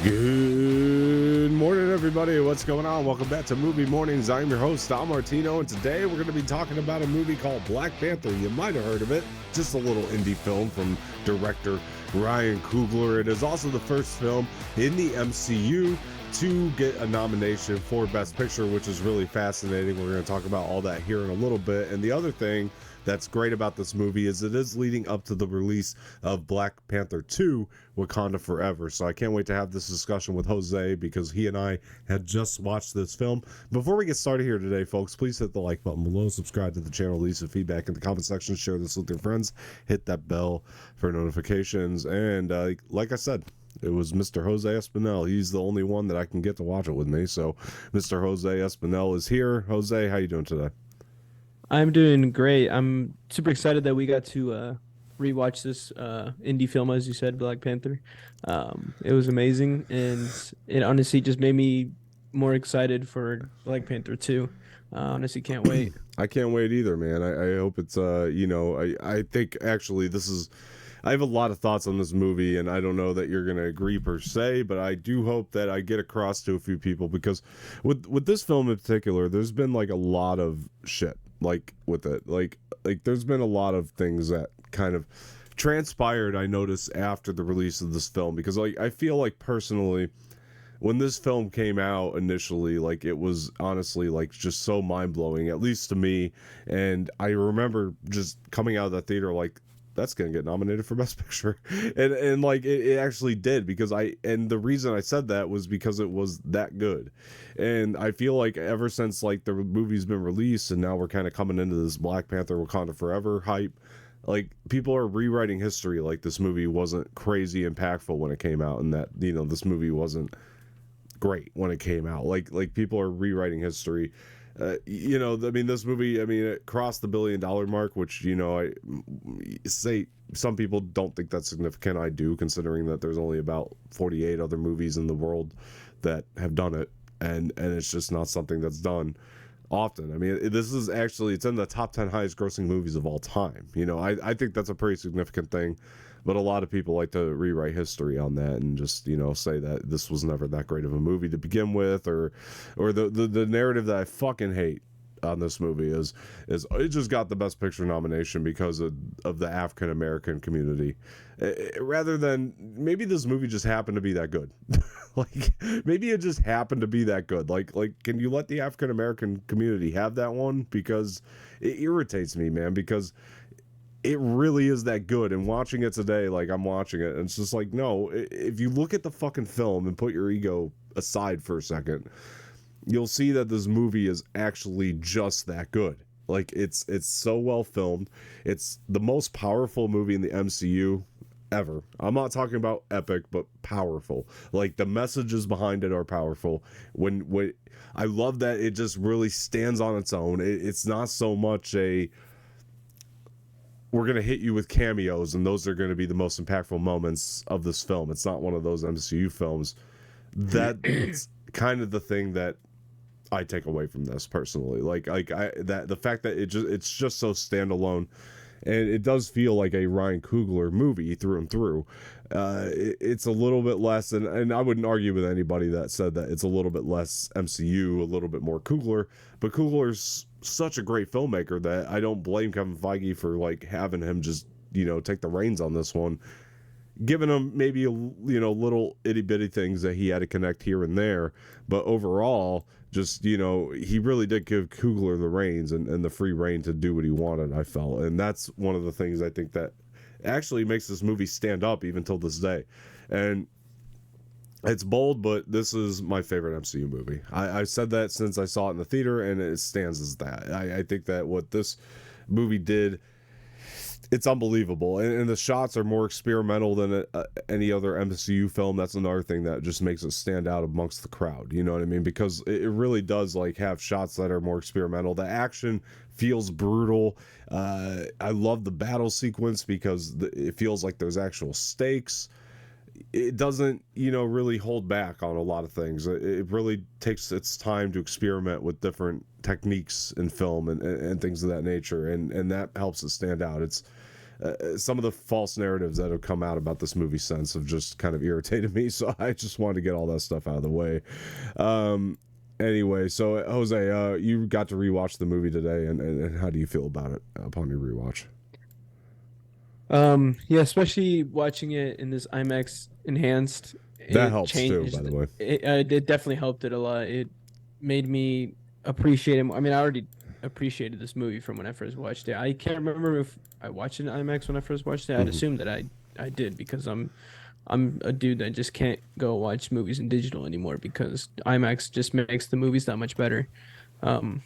Good morning, everybody. What's going on? Welcome back to Movie Mornings. I'm your host, Tom Martino, and today we're going to be talking about a movie called Black Panther. You might have heard of it. Just a little indie film from director Ryan Coogler. It is also the first film in the MCU to get a nomination for Best Picture, which is really fascinating. We're going to talk about all that here in a little bit. And the other thing that's great about this movie is it is leading up to the release of Black Panther 2, Wakanda Forever. So I can't wait to have this discussion with Jose because he and I had just watched this film. Before we get started here today, folks, please hit the like button below, subscribe to the channel, leave some feedback in the comment section, share this with your friends, hit that bell for notifications. And like I said, it was Mr. Jose Espinel. He's the only one that I can get to watch it with me. So Mr. Jose Espinel is here. Jose, how you doing today? I'm doing great. I'm super excited that we got to rewatch this indie film, as you said, Black Panther. It was amazing, and it honestly just made me more excited for Black Panther 2. Honestly, can't wait. I can't wait either, man. I hope it's, I think actually I have a lot of thoughts on this movie, and I don't know that you're going to agree per se, but I do hope that I get across to a few people because with this film in particular, there's been like a lot of shit. Like with it, like there's been a lot of things that kind of transpired, I noticed, after the release of this film, because like I feel like personally when this film came out initially, like it was honestly like just so mind-blowing, at least to me. And I remember just coming out of the theater like, that's gonna get nominated for Best Picture, and like it actually did, because and the reason I said that was because it was that good. And I feel like ever since like the movie's been released and now we're kind of coming into this Black Panther Wakanda Forever hype, like people are rewriting history. Like this movie wasn't crazy impactful when it came out, and that, you know, this movie wasn't great when it came out. Like people are rewriting history. I mean, this movie, I mean, it crossed the $1 billion mark, which, you know, I say some people don't think that's significant. I do, considering that there's only about 48 other movies in the world that have done it, and it's just not something that's done often. I mean, this is actually, it's in the top 10 highest grossing movies of all time. You know, I think that's a pretty significant thing. But a lot of people like to rewrite history on that and just, you know, say that this was never that great of a movie to begin with, or the narrative that I fucking hate on this movie is it just got the Best Picture nomination because of the African American community, rather than maybe this movie just happened to be that good. Like maybe it just happened to be that good. Like can you let the African American community have that one? Because it irritates me, man, because it really is that good. And watching it today, like I'm watching it, and it's just like, no, if you look at the fucking film and put your ego aside for a second, you'll see that this movie is actually just that good. Like it's so well filmed. It's the most powerful movie in the MCU ever. I'm not talking about epic, but powerful. Like the messages behind it are powerful. When I love that it just really stands on its own. It's not so much a, we're going to hit you with cameos and those are going to be the most impactful moments of this film. It's not one of those MCU films. That's kind of the thing that I take away from this personally. The fact that it's just so standalone, and it does feel like a Ryan Coogler movie through and through. It's a little bit less, and I wouldn't argue with anybody that said that it's a little bit less MCU, a little bit more Coogler, but Coogler's such a great filmmaker that I don't blame Kevin Feige for like having him just, you know, take the reins on this one, giving him maybe you know, little itty bitty things that he had to connect here and there, but overall, just, you know, he really did give Coogler the reins and the free rein to do what he wanted, I felt. And that's one of the things I think that actually makes this movie stand up even till this day. And it's bold, but this is my favorite MCU movie. I said that since I saw it in the theater, and it stands as that. I think that what this movie did, it's unbelievable, and the shots are more experimental than any other MCU film. That's another thing that just makes it stand out amongst the crowd. You know what I mean? Because it really does like have shots that are more experimental. The action feels brutal. I love the battle sequence because it feels like there's actual stakes. It doesn't, you know, really hold back on a lot of things. It really takes its time to experiment with different techniques in film and things of that nature, and that helps it stand out. It's some of the false narratives that have come out about this movie since have just kind of irritated me. So I just wanted to get all that stuff out of the way. Anyway, so Jose, you got to rewatch the movie today, and how do you feel about it upon your rewatch? Yeah, especially watching it in this IMAX enhanced, That it helps too, by changed. the way. It definitely helped it a lot. It made me appreciate it more. I mean, I already appreciated this movie from when I first watched it. I can't remember if I watched it in IMAX when I first watched it. I'd Mhm. assume that I did because I'm a dude that just can't go watch movies in digital anymore because IMAX just makes the movies that much better. Um,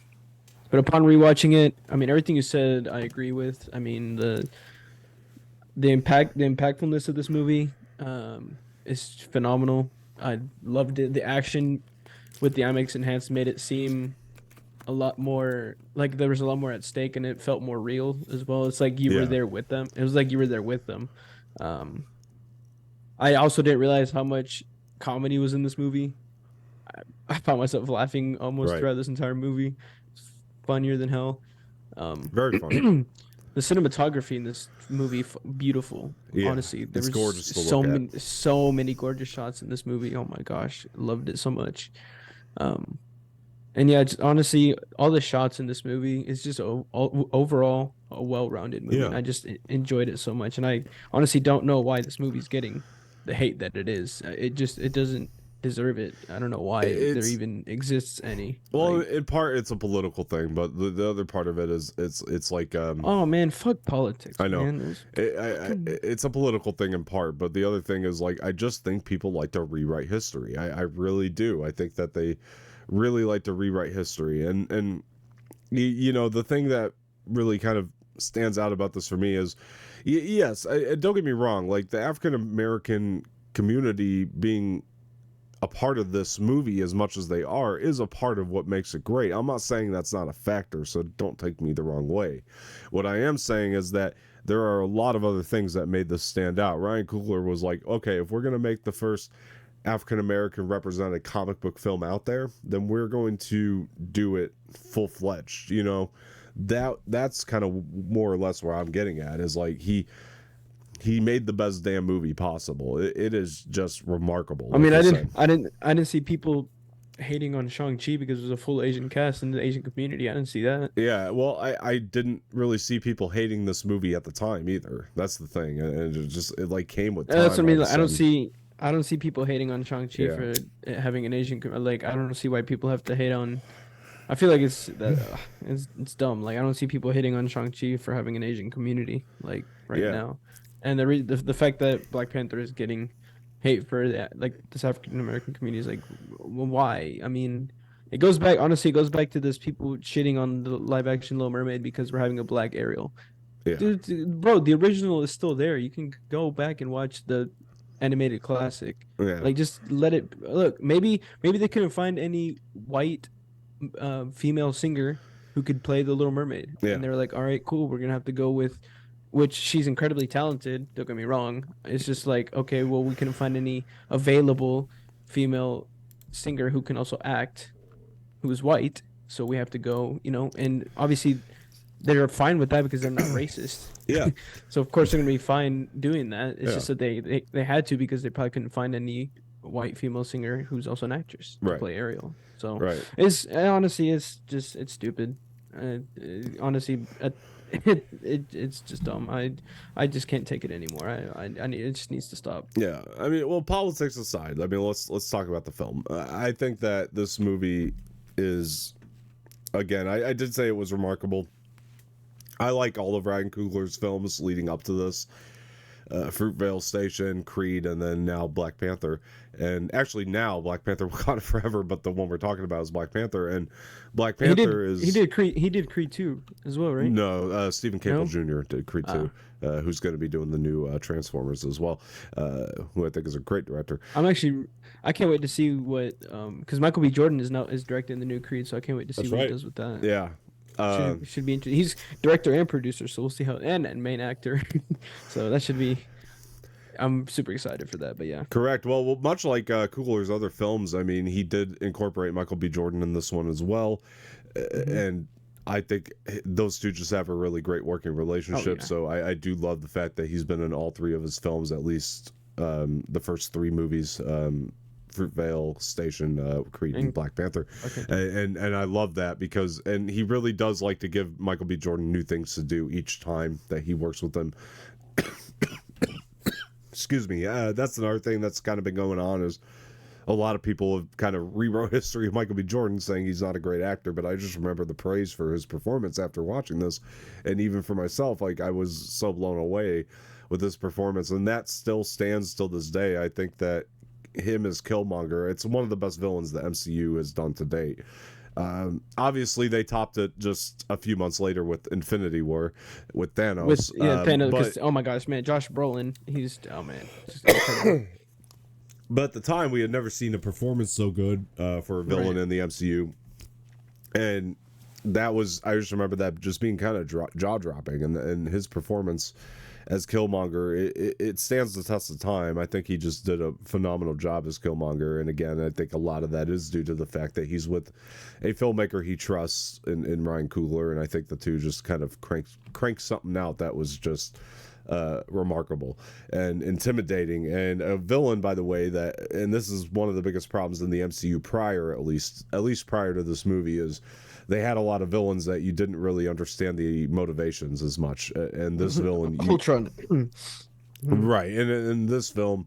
but upon rewatching it, I mean, everything you said, I agree with. I mean, the impactfulness of this movie is phenomenal. I loved it. The action with the IMAX enhanced made it seem a lot more like there was a lot more at stake, and it felt more real as well. It's like you were Yeah, there with them. It was like you were there with them. Um, I also didn't realize how much comedy was in this movie. I found myself laughing almost right. throughout this entire movie. It's funnier than hell. Very funny. The cinematography in this movie, beautiful. Yeah, Honestly, there it's was gorgeous to look at. so many gorgeous shots in this movie. Oh my gosh, loved it so much. Um, and yeah, just, honestly, all the shots in this movie is just overall a well-rounded movie, and Yeah. I just enjoyed it so much. And I honestly don't know why this movie's getting the hate that it is. It doesn't deserve it. I don't know why there It's even exists any. well, Like, in part it's a political thing, but the other part of it is it's like oh man, fuck politics, I know man. Those fucking it's a political thing in part, but the other thing is like I just think people like to rewrite history. I really do. I think that they really like to rewrite history, and you know the thing that really kind of stands out about this for me is yes, don't get me wrong, like the African American community being a part of this movie as much as they are is a part of what makes it great. I'm not saying that's not a factor, so don't take me the wrong way. What I am saying is that there are a lot of other things that made this stand out. Ryan Coogler was like, okay, if we're going to make the first African American represented comic book film out there, then we're going to do it full fledged. You know, that's kind of more or less where I'm getting at is like he made the best damn movie possible. It is just remarkable. I Like mean, I said. I didn't see people hating on Shang-Chi because it was a full Asian cast in the Asian community. I didn't see that. Yeah, well, I didn't really see people hating this movie at the time either. That's the thing, and it like came with time. That's what I All mean. of a Like, sudden. I don't see people hating on Shang-Chi Yeah, for it having an Asian like I don't see why people have to hate on. I feel like it's dumb. Like I don't see people hating on Shang-Chi for having an Asian community like right yeah, now. And the fact that Black Panther is getting hate for that like this African American community is like why? I mean, it goes back honestly, it goes back to this people shitting on the live action Little Mermaid because we're having a black Ariel. yeah, Bro, the original is still there. You can go back and watch the animated classic. yeah, Like just let it look. Maybe they couldn't find any white female singer who could play the Little Mermaid, yeah, and they were like, "All right, cool. We're gonna have to go with." Which she's incredibly talented. Don't get me wrong. It's just like, okay, well, we couldn't find any available female singer who can also act, who is white. So we have to go, and obviously they're fine with that because they're not racist. yeah, So of course they're gonna be fine doing that. It's yeah. just that they had to because they probably couldn't find any white female singer who's also an actress to Right, play Ariel. So right. honestly it's stupid. Honestly, it's just dumb. I just can't take it anymore. I need it just needs to stop. Yeah, I mean, well, politics aside, I mean, let's talk about the film. I think that this movie is, again, I did say it was remarkable. I like all of Ryan Coogler's films leading up to this. Fruitvale Station, Creed, and then now Black Panther. And actually now Black Panther Wakanda Forever, but the one we're talking about is Black Panther. And Black Panther is He did Creed 2 as well, right? no Stephen Caple No? Jr. did Creed 2, who's going to be doing the new Transformers as well, who I think is a great director. I can't wait to see what because Michael B. Jordan is directing the new Creed, so I can't wait to see That's what right. he does with that. Yeah. Should be interesting. He's director and producer, so we'll see how and main actor. So that should be. I'm super excited for that, but yeah. Correct. Well, much like Coogler's other films, I mean, he did incorporate Michael B. Jordan in this one as well, Mhm. and I think those two just have a really great working relationship. yeah. So I do love the fact that he's been in all three of his films, at least the first three movies, Fruitvale Station, Creed, and Black Panther. Okay. And I love that because he really does like to give Michael B. Jordan new things to do each time that he works with them. Excuse me. That's another thing that's kind of been going on is a lot of people have kind of rewrote history of Michael B. Jordan saying he's not a great actor, but I just remember the praise for his performance after watching this. And even for myself, like I was so blown away with this performance, and that still stands till this day. I think that him as Killmonger, it's one of the best villains the MCU has done to date. Obviously, they topped it just a few months later with Infinity War, with Thanos. Thanos. But, Oh my gosh, man, Josh Brolin, he's just incredible. but at the time, we had never seen a performance so good for a villain in the MCU, and that was, I just remember that just being kind of jaw dropping, and his performance as Killmonger, it stands the test of time. I think he just did a phenomenal job as Killmonger, and again, I think a lot of that is due to the fact that he's with a filmmaker he trusts in Ryan Coogler, and I think the two just kind of cranked something out that was just remarkable and intimidating, and a villain, by the way, that, and this is one of the biggest problems in the MCU prior, at least prior to this movie, is they had a lot of villains that you didn't really understand the motivations as much. And this villain, Ultron, right? And in this film,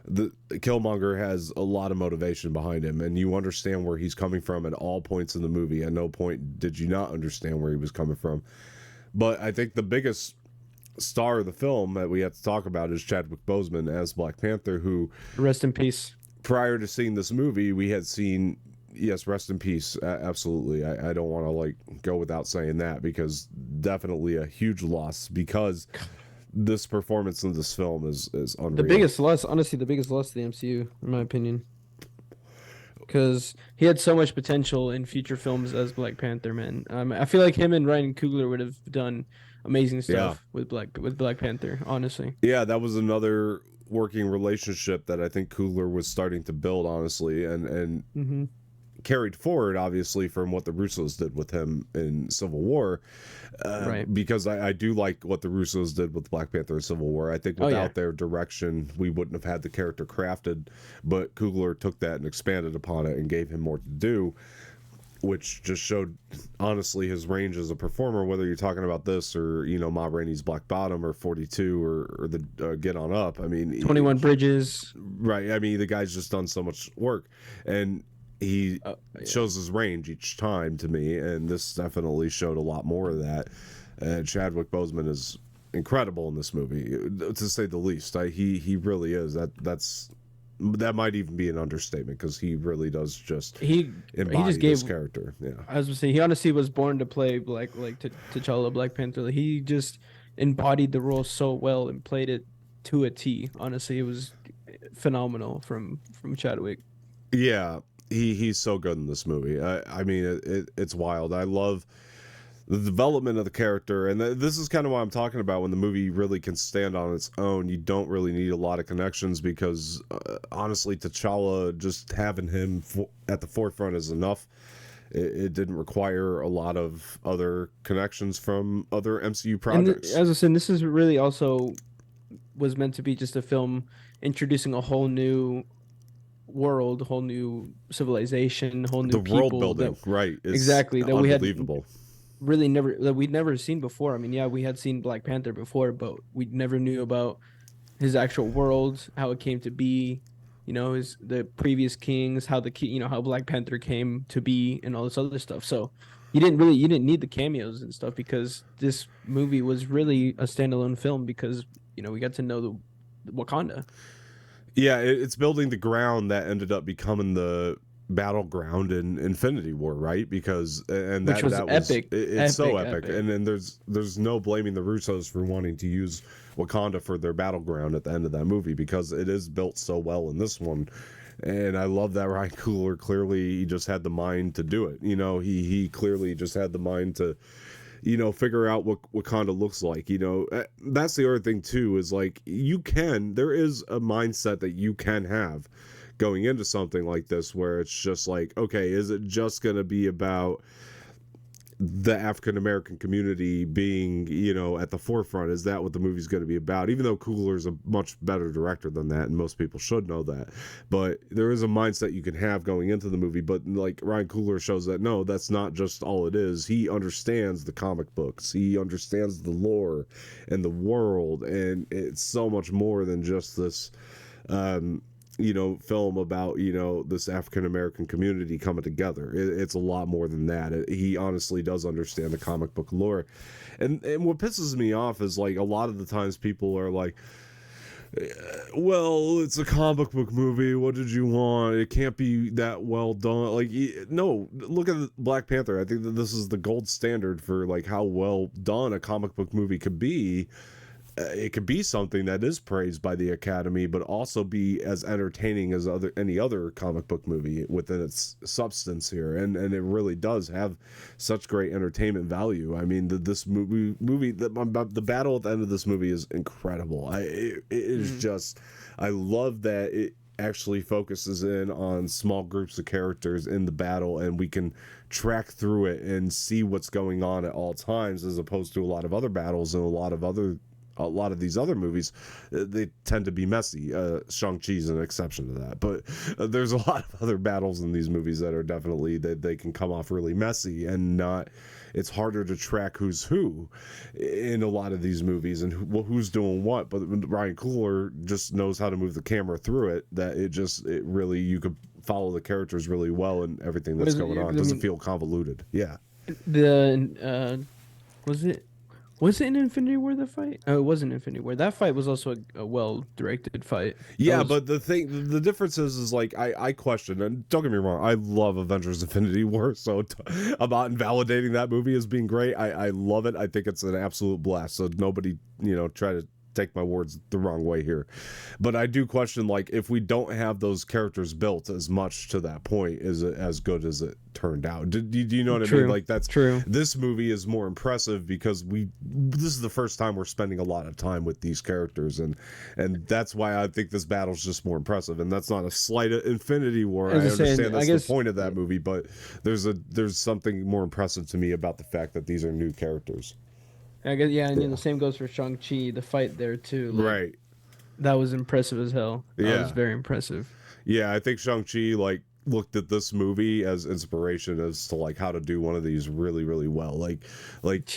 the Killmonger has a lot of motivation behind him, and you understand where he's coming from at all points in the movie. At no point did you not understand where he was coming from. But I think the biggest star of the film that we have to talk about is Chadwick Boseman as Black Panther, who, rest in peace. Prior to seeing this movie, we had seen. Yes, rest in peace. Absolutely. I don't want to like go without saying that, because definitely a huge loss, because this performance in this film is unreal. The biggest loss, honestly, the biggest loss to the MCU, in my opinion. Because he had so much potential in future films as Black Panther, man. I feel like him and Ryan Coogler would have done amazing stuff with Black Panther, honestly. Yeah, that was another working relationship that I think Coogler was starting to build, honestly, and carried forward, obviously, from what the Russos did with him in Civil War, because I do like what the Russos did with Black Panther in Civil War. I think without their direction, we wouldn't have had the character crafted, but Coogler took that and expanded upon it and gave him more to do, which just showed, honestly, his range as a performer, whether you're talking about this or, you know, Ma Rainey's Black Bottom or 42 or the Get On Up. I mean, 21 Bridges. Right. I mean, the guy's just done so much work, and he shows his range each time to me, and this definitely showed a lot more of that. Chadwick Boseman is incredible in this movie, to say the least. He really is. That might even be an understatement, because he really does just embody this character. Yeah, I was gonna say, he honestly was born to play T'Challa, Black Panther. Like, he just embodied the role so well and played it to a T. Honestly, it was phenomenal from Chadwick. Yeah. He's so good in this movie. I mean, it's wild. I love the development of the character, and this is kind of what I'm talking about. When the movie really can stand on its own, you don't really need a lot of connections, because honestly, T'Challa, just having him at the forefront is enough. It didn't require a lot of other connections from other MCU projects. And as I said, this is really also was meant to be just a film introducing a whole new world, whole new civilization, whole new people. The world building, right? Exactly, that unbelievable. We'd never seen before. I mean, yeah, we had seen Black Panther before, but we never knew about his actual world, how it came to be, you know, the previous kings, how how Black Panther came to be, and all this other stuff. So you didn't need the cameos and stuff, because this movie was really a standalone film, because, you know, we got to know the Wakanda. Yeah, it's building the ground that ended up becoming the battleground in Infinity War, right? Because Which was epic. It's so epic. And then there's no blaming the Russos for wanting to use Wakanda for their battleground at the end of that movie, because it is built so well in this one. And I love that Ryan Coogler, clearly he just had the mind to do it. You know, he clearly just had the mind to, you know, figure out what Wakanda looks like. You know, that's the other thing too, is like, there is a mindset that you can have going into something like this, where it's just like, okay, is it just going to be about the African American community being, at the forefront. Is that what the movie's going to be about? Even though Coogler's a much better director than that, and most people should know that, but there is a mindset you can have going into the movie. But like Ryan Coogler shows that no, that's not just all it is. He understands the comic books. He understands the lore and the world, and it's so much more than just this. Film about, this African American community coming together. It's a lot more than that. He honestly does understand the comic book lore. And what pisses me off is, like, a lot of the times people are like, well, it's a comic book movie. What did you want? It can't be that well done. Like, no, look at Black Panther. I think that this is the gold standard for, like, how well done a comic book movie could be. It could be something that is praised by the Academy, but also be as entertaining as any other comic book movie within its substance here, and it really does have such great entertainment value. I mean, this movie, the battle at the end of this movie is incredible. It is just, I love that it actually focuses in on small groups of characters in the battle, and we can track through it and see what's going on at all times, as opposed to a lot of other battles and a lot of these other movies. They tend to be messy. Shang-Chi's an exception to that, but there's a lot of other battles in these movies that are definitely, that they can come off really messy, and not, it's harder to track who's who in a lot of these movies and who's doing what. But Ryan Coogler just knows how to move the camera through it, that it really, you could follow the characters really well, and everything that's going on. It doesn't feel convoluted. Yeah. Was it in Infinity War, the fight? Oh, it wasn't Infinity War. That fight was also a well-directed fight. Yeah, but the difference is like, I question, and don't get me wrong, I love Avengers Infinity War, so I'm not invalidating that movie as being great. I love it. I think it's an absolute blast, so nobody, try to take my words the wrong way here. But I do question, like, if we don't have those characters built as much to that point, is it as good as it turned out? Do you know what I mean? Like, that's true. This movie is more impressive because this is the first time we're spending a lot of time with these characters, and that's why I think this battle's just more impressive. And that's not a slight at Infinity War. I understand that's the point of that movie, but there's something more impressive to me about the fact that these are new characters. I guess, yeah, and the same goes for Shang-Chi, the fight there too. Like, right. That was impressive as hell. That was very impressive. Yeah, I think Shang-Chi, like, looked at this movie as inspiration as to, like, how to do one of these really, really well. Like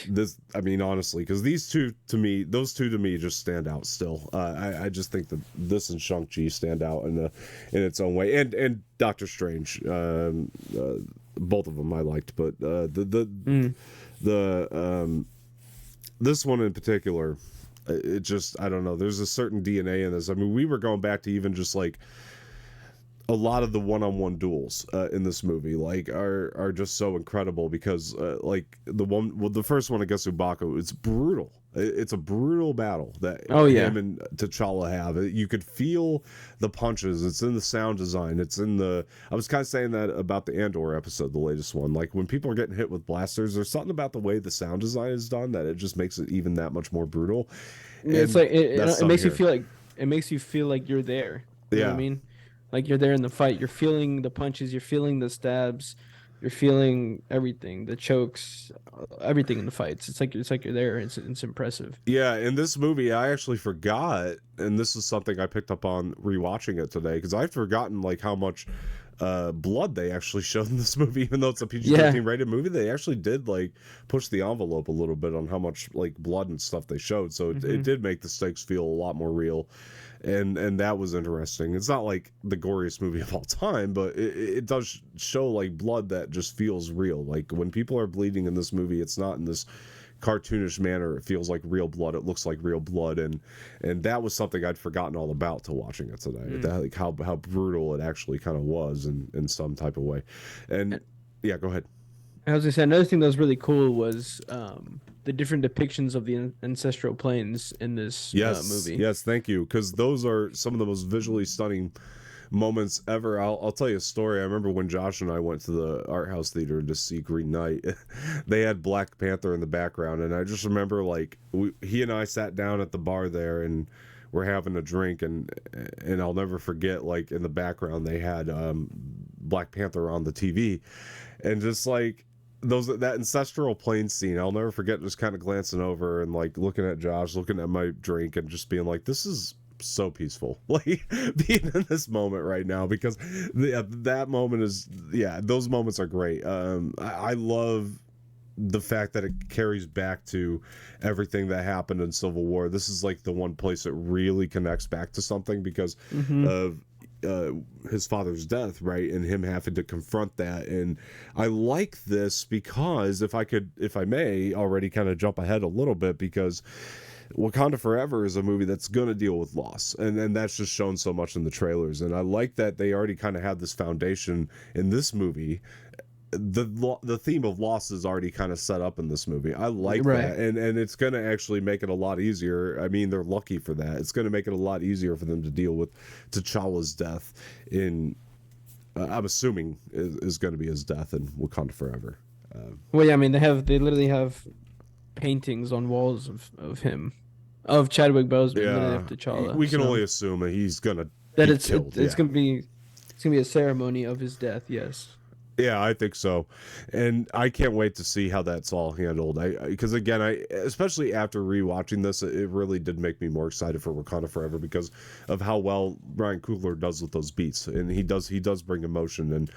this, I mean, honestly, because those two to me just stand out still. I just think that this and Shang-Chi stand out in its own way. And Doctor Strange, both of them I liked, but this one in particular, it just, I don't know, there's a certain DNA in this. I mean, we were going back to even just, like, a lot of the one-on-one duels in this movie, like, are just so incredible because, like, the first one against M'Baku, it's brutal. It's a brutal battle that him and T'Challa have. You could feel the punches. It's in the sound design. It's in the. I was kind of saying that about the Andor episode, the latest one. Like, when people are getting hit with blasters, there's something about the way the sound design is done that it just makes it even that much more brutal. It's like it makes you feel like you're there. You know what I mean? Like, you're there in the fight. You're feeling the punches. You're feeling the stabs. You're feeling everything, the chokes, everything in the fights. It's like you're there. It's impressive. Yeah, in this movie, I actually forgot, and this is something I picked up on rewatching it today, because I've forgotten, like, how much blood they actually showed in this movie. Even though it's a PG-13 rated movie, they actually did, like, push the envelope a little bit on how much, like, blood and stuff they showed. So it did make the stakes feel a lot more real. And that was interesting. It's not like the goriest movie of all time, but it does show, like, blood that just feels real. Like, when people are bleeding in this movie, it's not in this cartoonish manner. It feels like real blood. It looks like real blood, and that was something I'd forgotten all about to watching it today. That, like, how brutal it actually kind of was in some type of way. And yeah, go ahead. I was gonna say, another thing that was really cool was the different depictions of the ancestral planes in this movie. Yes, thank you, because those are some of the most visually stunning moments ever. I'll tell you a story. I remember when Josh and I went to the art house theater to see Green Knight. They had Black Panther in the background, and I just remember, like, he and I sat down at the bar there, and we're having a drink, and I'll never forget, like, in the background they had Black Panther on the TV, and just, like, that ancestral plane scene, I'll never forget just kind of glancing over and like looking at Josh, looking at my drink, and just being like, this is so peaceful, like being in this moment right now, because that moment is, yeah, those moments are great. I love the fact that it carries back to everything that happened in Civil War. This is like the one place it really connects back to something because of his father's death, right, and him having to confront that. And I like this because if I may already kind of jump ahead a little bit, because Wakanda Forever is a movie that's going to deal with loss, and that's just shown so much in the trailers. And I like that they already kind of have this foundation in this movie. The theme of loss is already kind of set up in this movie. I like that, and it's going to actually make it a lot easier. I mean, they're lucky for that. It's going to make it a lot easier for them to deal with T'Challa's death in I'm assuming is going to be his death in Wakanda Forever. Well, yeah, I mean they literally have paintings on walls of him, of Chadwick Boseman, literally of T'Challa. We can only assume that he's gonna that it's gonna be a ceremony of his death. Yes. Yeah, I think so, and I can't wait to see how that's all handled. Because again, especially after rewatching this, it really did make me more excited for Wakanda Forever because of how well Ryan Coogler does with those beats, and he does bring emotion. And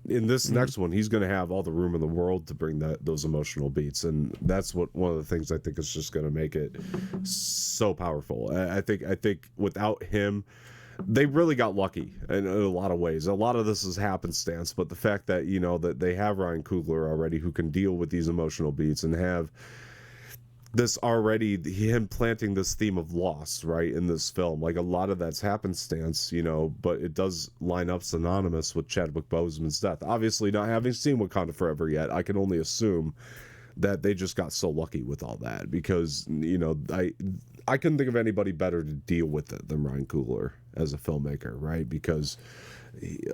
in this next one, he's going to have all the room in the world to bring those emotional beats, and that's one of the things I think is just going to make it so powerful. I think without him, they really got lucky in a lot of ways. A lot of this is happenstance, but the fact that, that they have Ryan Coogler already who can deal with these emotional beats and have this already, him planting this theme of loss, right, in this film. Like, a lot of that's happenstance, but it does line up synonymous with Chadwick Boseman's death. Obviously, not having seen Wakanda Forever yet, I can only assume that they just got so lucky with all that because, I couldn't think of anybody better to deal with it than Ryan Coogler as a filmmaker, right? Because,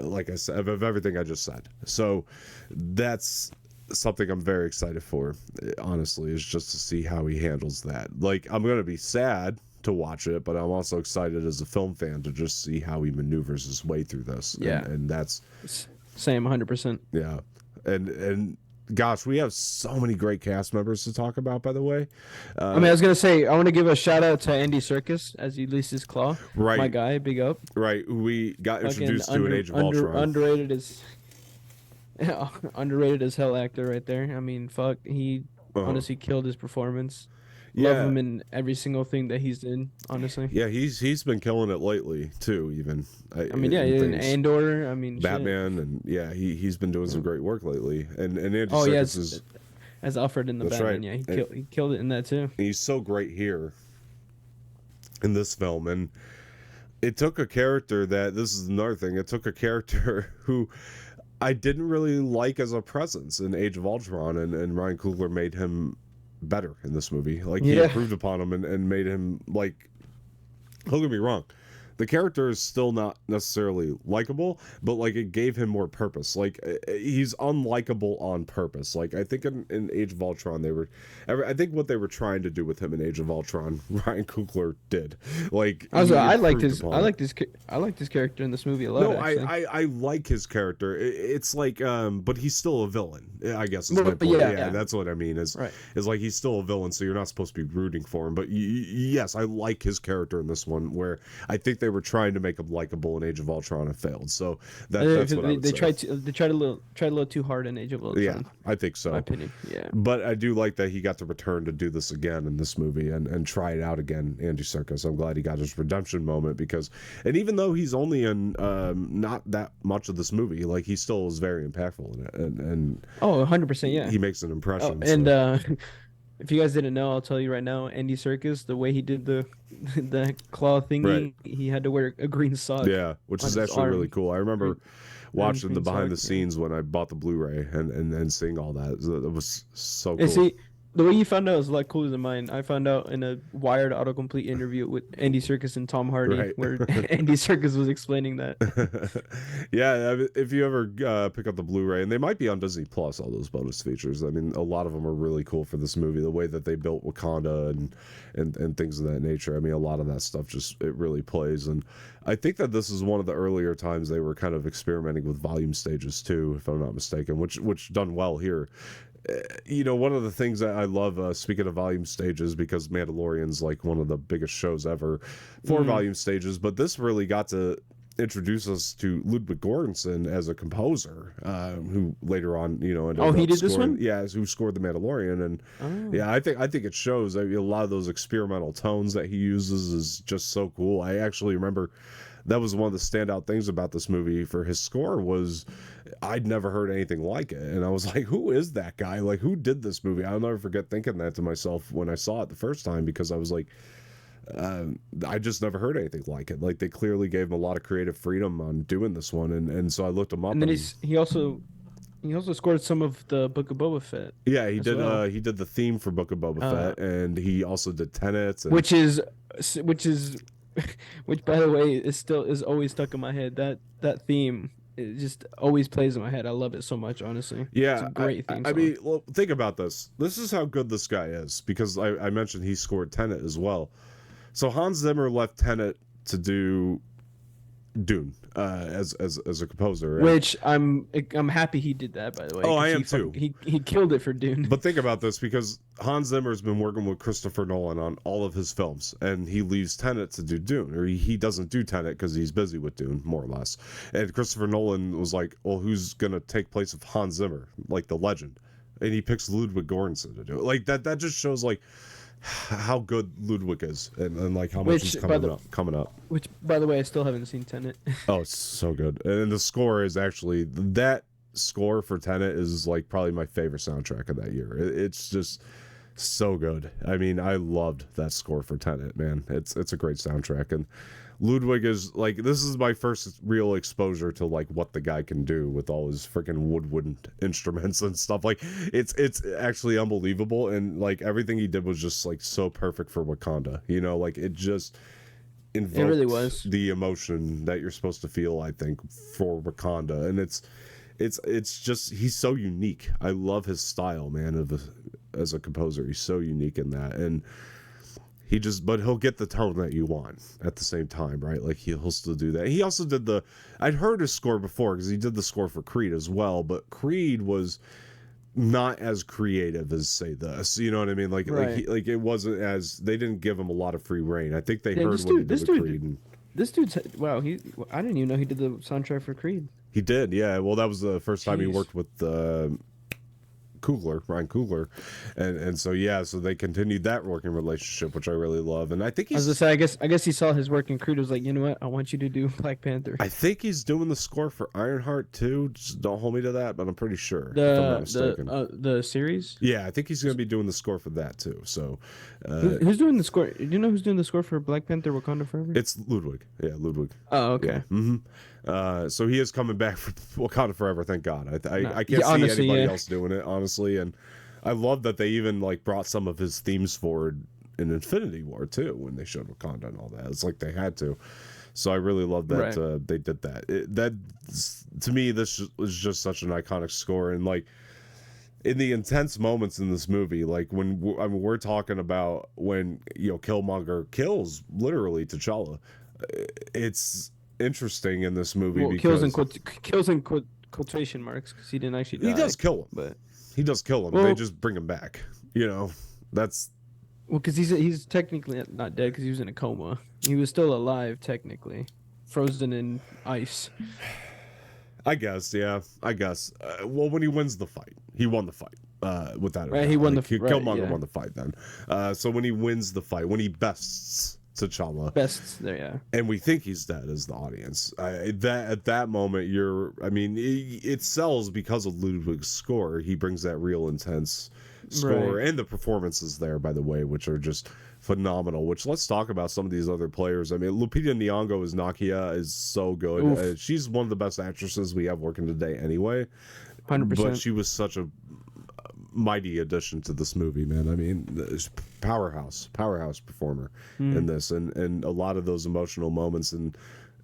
like I said, of everything I just said. So that's something I'm very excited for, honestly, is just to see how he handles that. Like, I'm going to be sad to watch it, but I'm also excited as a film fan to just see how he maneuvers his way through this. Yeah. And that's... Same, 100%. Yeah. And gosh, we have so many great cast members to talk about, by the way. I was going to say, I want to give a shout out to Andy Serkis as he released his claw. Right. My guy, big up. Right. We got introduced to an Age of Ultron. Underrated as hell actor right there. I mean, fuck, he honestly killed his performance. Yeah. Love him in every single thing that he's in, honestly. Yeah, he's been killing it lately too. Even in Andor. I mean, Batman, shit. And yeah, he's been doing some great work lately. And Andy Serkis is as Alfred in the Batman. Right. Yeah, he killed it in that too. And he's so great here in this film, and it took a character this is another thing. It took a character who I didn't really like as a presence in Age of Ultron, and Ryan Coogler made him better in this movie. Like, he improved upon him and made him, like, don't get me wrong, the character is still not necessarily likable, but like it gave him more purpose. Like, he's unlikable on purpose. Like, I think in Age of Ultron I think what they were trying to do with him in Age of Ultron, Ryan Coogler did. Like, I liked his character in this movie a lot. No, I like his character. It's like, but he's still a villain, I guess is my point. Yeah, that's what I mean. Is like, he's still a villain, so you're not supposed to be rooting for him. But yes, I like his character in this one, where I think they were trying to make him likable in Age of Ultron and failed. So that's what I would say. They tried a little too hard in Age of Ultron. Yeah, I think so. My opinion. Yeah. But I do like that he got to return to do this again in this movie and try it out again. Andy Serkis. I'm glad he got his redemption moment and even though he's only in not that much of this movie, like, he still is very impactful in it. And 100%. Yeah. He makes an impression. If you guys didn't know, I'll tell you right now, Andy Serkis, the way he did the claw thingy, he had to wear a green sock. Yeah, which is actually really cool. I remember watching the behind the scenes when I bought the Blu-ray and seeing all that. It was so cool. The way you found out is a lot cooler than mine. I found out in a Wired autocomplete interview with Andy Serkis and Tom Hardy, Right. where Andy Serkis was explaining that. Yeah, I mean, if you ever pick up the Blu-ray, and they might be on Disney Plus, all those bonus features. I mean, a lot of them are really cool for this movie. The way that they built Wakanda and things of that nature. I mean, a lot of that stuff just it really plays. And I think that this is one of the earlier times they were kind of experimenting with volume stages too, if I'm not mistaken, which done well here. You know, one of the things that I love, speaking of volume stages, because Mandalorian's like one of the biggest shows ever for volume stages, but this really got to introduce us to Ludwig Göransson as a composer, who later on, you know, ended up he did scoring, this one? yeah, who scored the Mandalorian, and yeah, I think it shows. I mean, a lot of those experimental tones that he uses is just so cool. I actually remember that was one of the standout things about this movie for his score was I'd never heard anything like it. And I was like, who is that guy? Like, who did this movie? I'll never forget thinking that to myself when I saw it the first time, because I was like, I just never heard anything like it. Like, they clearly gave him a lot of creative freedom on doing this one. And so I looked him up. And then he also scored some of the Book of Boba Fett. Yeah, he did the theme for Book of Boba Fett, and he also did Tenet. Which is which, by the way, is always stuck in my head. That theme, it just always plays in my head. I love it so much, honestly. Yeah, it's a great theme I song. mean, well, think about this. This is how good this guy is, because I mentioned he scored Tenet as well. So Hans Zimmer left Tenet to do Dune as a composer, which I'm happy he did that, by the way. Oh, I am too. too. He killed it for Dune. But think about this, because Hans Zimmer's been working with Christopher Nolan on all of his films, and he leaves Tenet to do Dune, or he doesn't do Tenet because he's busy with Dune, more or less. And Christopher Nolan was like, well, who's gonna take place of Hans Zimmer, like the legend? And he picks Ludwig Göransson to do it. Like that just shows like how good Ludwig is, and like how much he's coming up. Which, by the way, I still haven't seen Tenet. Oh, it's so good. And the score is actually, that score for Tenet is like probably my favorite soundtrack of that year. It's just so good. I mean, I loved that score for Tenet, man. It's a great soundtrack. And Ludwig is like, this is my first real exposure to like what the guy can do with all his freaking woodwind instruments and stuff. Like it's actually unbelievable, and like everything he did was just like so perfect for Wakanda. You know, like it just invoked It really was the emotion that you're supposed to feel, I think, for Wakanda. And it's just, he's so unique. I love his style, man, as a composer. He's so unique in that. And but he'll get the tone that you want at the same time, right? Like he'll still do that. He also did I'd heard his score before because he did the score for Creed as well, but Creed was not as creative as say this. You know what I mean? Like right. like it wasn't as, they didn't give him a lot of free reign. I think they heard what he did with Creed. This dude's, wow, I didn't even know he did the soundtrack for Creed. He did, yeah. Well, that was the first time he worked with Ryan Coogler, and so yeah, so they continued that working relationship, which I really love. And I think he's, I guess he saw his work in Creed, was like, you know what, I want you to do Black Panther. I think he's doing the score for Ironheart too. Just don't hold me to that, but I'm pretty sure. If I'm not mistaken. The series. Yeah, I think he's going to be doing the score for that too. So, who's doing the score? Do you know who's doing the score for Black Panther: Wakanda Forever? It's Ludwig. Yeah, Ludwig. Oh, okay. Yeah. So he is coming back for Wakanda Forever. Thank God. I can't see anybody else doing it, honestly. And I love that they even like brought some of his themes forward in Infinity War too, when they showed Wakanda and all that. It's like they had to. So I really love that they did that. That to me, this was just such an iconic score, and like in the intense moments in this movie, like when we're talking about when Killmonger kills literally T'Challa, it's interesting in this movie because kills in quotation marks, because he didn't actually die. He does kill him, but he does kill him. Well, they just bring him back. That's because he's technically not dead because he was in a coma. He was still alive technically, frozen in ice. I guess, yeah. Well, when he wins the fight, he won the fight. Without right, he won the fight. Killmonger won the fight then. So when he wins the fight, when he bests T'Challa, there, yeah. And we think he's dead as the audience. At that moment, it sells because of Ludwig's score. He brings that real intense score, and the performances there, by the way, which are just phenomenal. Which, let's talk about some of these other players. I mean, Lupita Nyong'o as Nakia is so good. She's one of the best actresses we have working today anyway. 100%. But she was such a mighty addition to this movie, man. I mean, powerhouse performer in this, and a lot of those emotional moments. And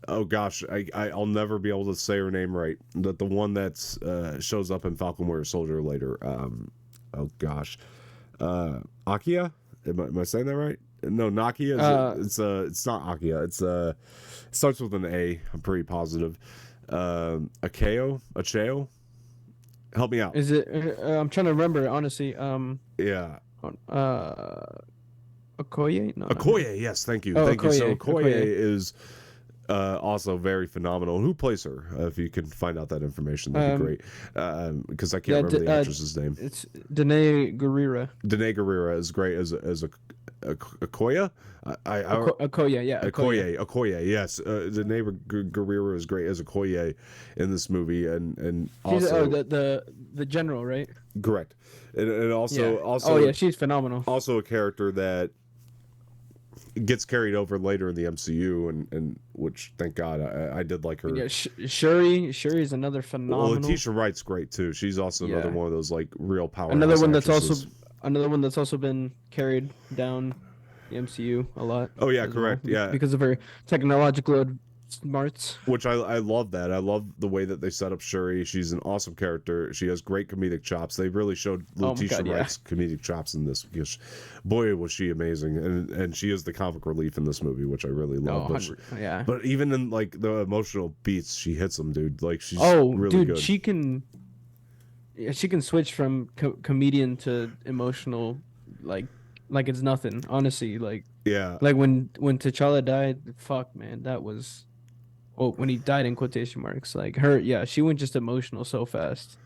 oh gosh, I'll never be able to say her name right. The one that's shows up in Falcon Winter Soldier later. Oh gosh, Akia. Am I saying that right? No, Nakia. It's not Akia. It starts with an A. I'm pretty positive. Acheo. Help me out. Is it? I'm trying to remember, honestly. Yeah. Okoye? No. Okoye, yes, thank you. Oh, Thank you. So Okoye. Okoye is also very phenomenal. Who plays her? If you can find out that information, that'd be great. Because I can't remember the actress's name. It's Danae Gurira. Danae Gurira is great as a Okoye. Okoye, yeah. Okoye, yes. Danae Gurira is great as Okoye in this movie, and also the general, right? correct, and also Yeah. also Oh yeah, she's phenomenal. also a character that gets carried over later in the MCU, and which thank God I did like her. Yeah, Shuri is another phenomenal. Well, Letitia Wright's great too. She's also another one of those like real power. Another one that's also been carried down the MCU a lot. Oh yeah, correct. Well, yeah, because of her technological smarts. Which I love that. I love the way that they set up Shuri. She's an awesome character. She has great comedic chops. They really showed Letitia Wright's comedic chops in this because, boy, was she amazing. And she is the comic relief in this movie, which I really love. But even in like the emotional beats, she hits them, dude. Like she's really good. She can switch from comedian to emotional, like it's nothing. Honestly, like when T'Challa died, fuck man, that was. Well, when he died in quotation marks, like her, she went just emotional so fast.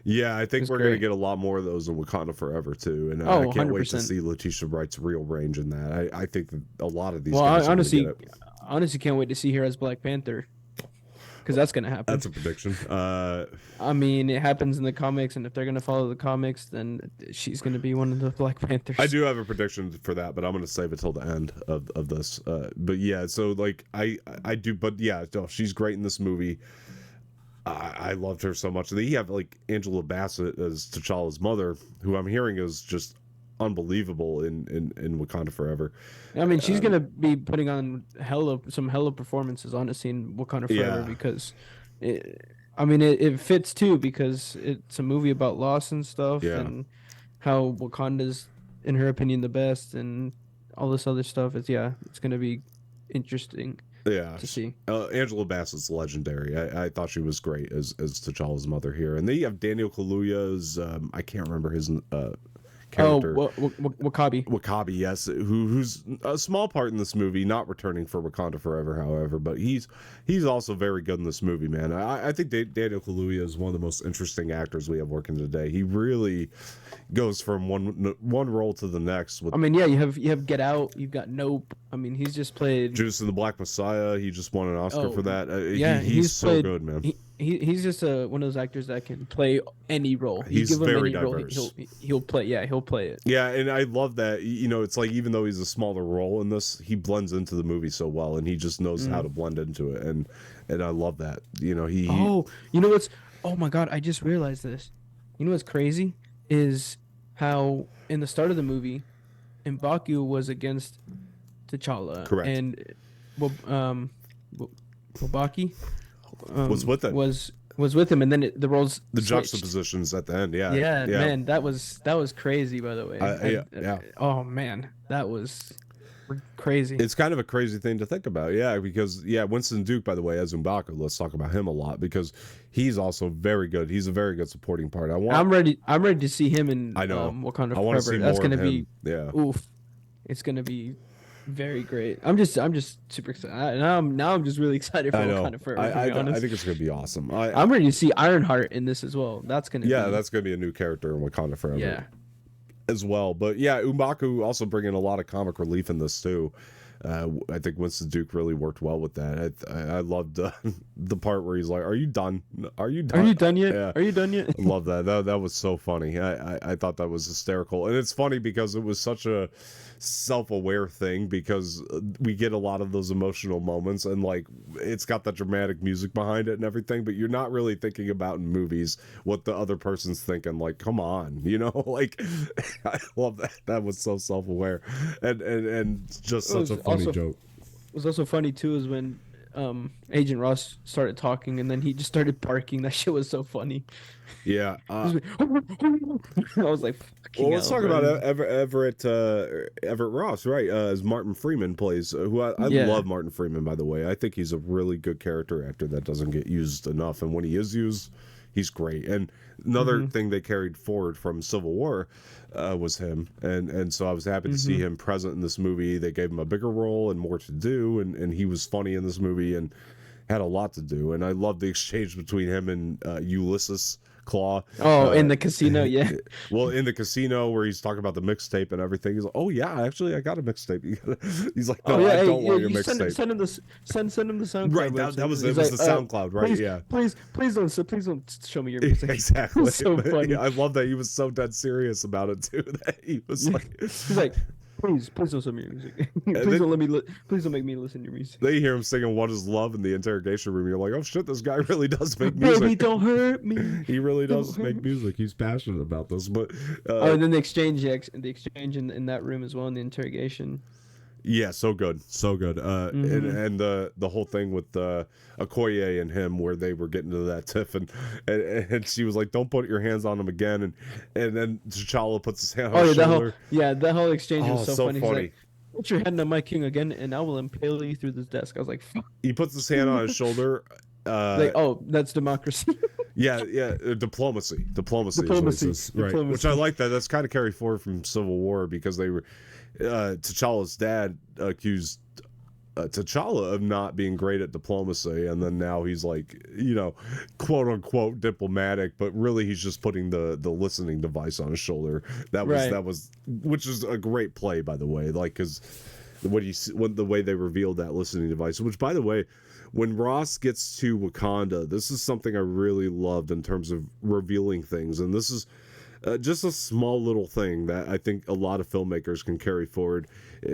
Yeah, I think we're going to get a lot more of those in Wakanda Forever too, and I can't 100%. Wait to see Letitia Wright's real range in that. I think that a lot of these. Well, I honestly can't wait to see her as Black Panther, because that's going to happen. That's a prediction. I mean, it happens in the comics, and if they're going to follow the comics, then she's going to be one of the Black Panthers. I do have a prediction for that, but I'm going to save it till the end of this. But yeah, so like I do, but yeah, no, she's great in this movie. I loved her so much. And then you have like Angela Bassett as T'Challa's mother, who I'm hearing is just unbelievable in Wakanda Forever. I mean, she's gonna be putting on some hella performances, honestly, in Wakanda Forever because, it fits too because it's a movie about loss and stuff and how Wakanda's, in her opinion, the best and all this other stuff. It's gonna be interesting. Yeah, to see. Angela Bassett's legendary. I thought she was great as T'Challa's mother here, and then you have Daniel Kaluuya as I can't remember his character. Wakabi, yes, who's a small part in this movie, not returning for Wakanda Forever, however, but he's also very good in this movie, man. I think Daniel Kaluuya is one of the most interesting actors we have working today. He really goes from one role to the next. I mean, you have Get Out, you've got Nope. I mean, he's just played Judas and the Black Messiah. He just won an Oscar for that. He's so good, man. He's just one of those actors that can play any role. He's very diverse. Role, he'll play. Yeah, he'll play it. Yeah, and I love that. It's like even though he's a smaller role in this, he blends into the movie so well, and he just knows how to blend into it, and I love that. Oh my God! I just realized this. You know what's crazy is how in the start of the movie, M'Baku was against T'Challa. Correct. And M'Baki was with him. Was with him, and then the roles switched. Juxtapositions at the end. Yeah, man, that was crazy. By the way, oh man, that was crazy. It's kind of a crazy thing to think about, because Winston Duke, by the way, as M'Baku, let's talk about him a lot because he's also very good. He's a very good supporting part. I'm ready to see him in Wakanda Forever. That's gonna be oof. It's gonna be very great. I'm just super excited. Now I'm just really excited for Wakanda Forever. I think it's gonna be awesome. I'm ready to see Ironheart in this as well. That's gonna be a new character in Wakanda Forever. As well, but M'Baku also bringing a lot of comic relief in this too. I think Winston Duke really worked well with that. I loved the part where he's like, "Are you done? Are you done? Are you done yet? Yeah, Are you done yet? I love that. That was so funny. I thought that was hysterical, and it's funny because it was such a self-aware thing, because we get a lot of those emotional moments, and like it's got that dramatic music behind it and everything, but you're not really thinking about in movies what the other person's thinking. Like, come on, like I love that. That was so self-aware, and just such a funny joke. It was also funny too is when Agent Ross started talking and then he just started barking. That shit was so funny. Yeah. I was like, well, let's talk about bro. Everett Ross, right? As Martin Freeman plays, who I Yeah. love Martin Freeman, by the way. I think he's a really good character actor that doesn't get used enough, and when he is used, he's great. And another thing they carried forward from Civil War was him, and so I was happy to see him present in this movie. They gave him a bigger role and more to do, and he was funny in this movie and had a lot to do. And I love the exchange between him and Ulysses Claw. Oh, in the casino, yeah. Well, in the casino where he's talking about the mixtape and everything, he's like, "Oh yeah, actually, I got a mixtape." He's like, "No, Oh yeah, I hey, don't want yeah, your you mixtape." send him the send him the SoundCloud. Right, that was it. He's Was like, the SoundCloud, right? Please, Yeah, please don't show me your music. exactly. It's so funny. Yeah, I love that he was so dead serious about it too. That he was like, He's like, please don't show me your music. Please don't make me listen to your music. they hear him singing "What Is Love" in the interrogation room. You're like, "Oh shit, this guy really does make music. Baby, don't hurt me." He really does make music. He's passionate about this." But and then the exchange in that room as well in the interrogation. yeah, so good, so good. And the whole thing with Okoye and him, where they were getting to that tiff, and she was like, "Don't put your hands on him again," and then T'Challa puts his hand on his shoulder. That whole exchange was so funny. He's funny. like, put your hand on my king again, and I will impale you through this desk. I was like, fuck. He puts his hand on his shoulder. Like, oh, that's democracy. Yeah, diplomacy, Diplomacy. right? Which I like that. That's kind of carried forward from Civil War, because they were T'Challa's dad accused T'Challa of not being great at diplomacy, and then now he's like, quote unquote diplomatic, but really he's just putting the listening device on his shoulder. That was which is a great play, by the way. Like, because when the way they revealed that listening device, which, by the way, when Ross gets to Wakanda, this is something I really loved in terms of revealing things, and this is just a small little thing that I think a lot of filmmakers can carry forward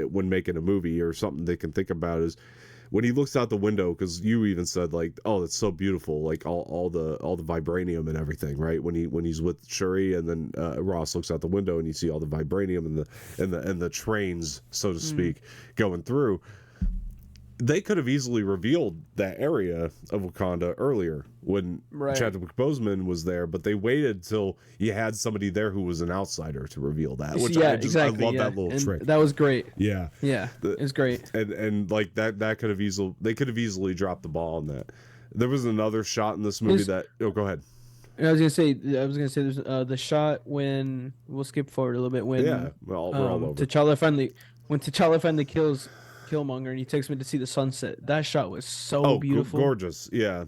when making a movie, or something they can think about, is when he looks out the window, because you even said, like, "Oh, that's so beautiful," like all the vibranium and everything, right? When he's with Shuri, and then Ross looks out the window and you see all the vibranium and the trains, so to speak, going through. They could have easily revealed that area of Wakanda earlier when Chadwick Boseman was there, but they waited till you had somebody there who was an outsider to reveal that. Which I love that little trick. That was great. Yeah, it was great. And like that could have easily dropped the ball on that. There was another shot in this movie that. Oh, go ahead. I was gonna say there's the shot when we'll skip forward a little bit when we're all over. T'Challa finally kills Killmonger and he takes me to see the sunset. That shot was so beautiful. Gorgeous. Yeah.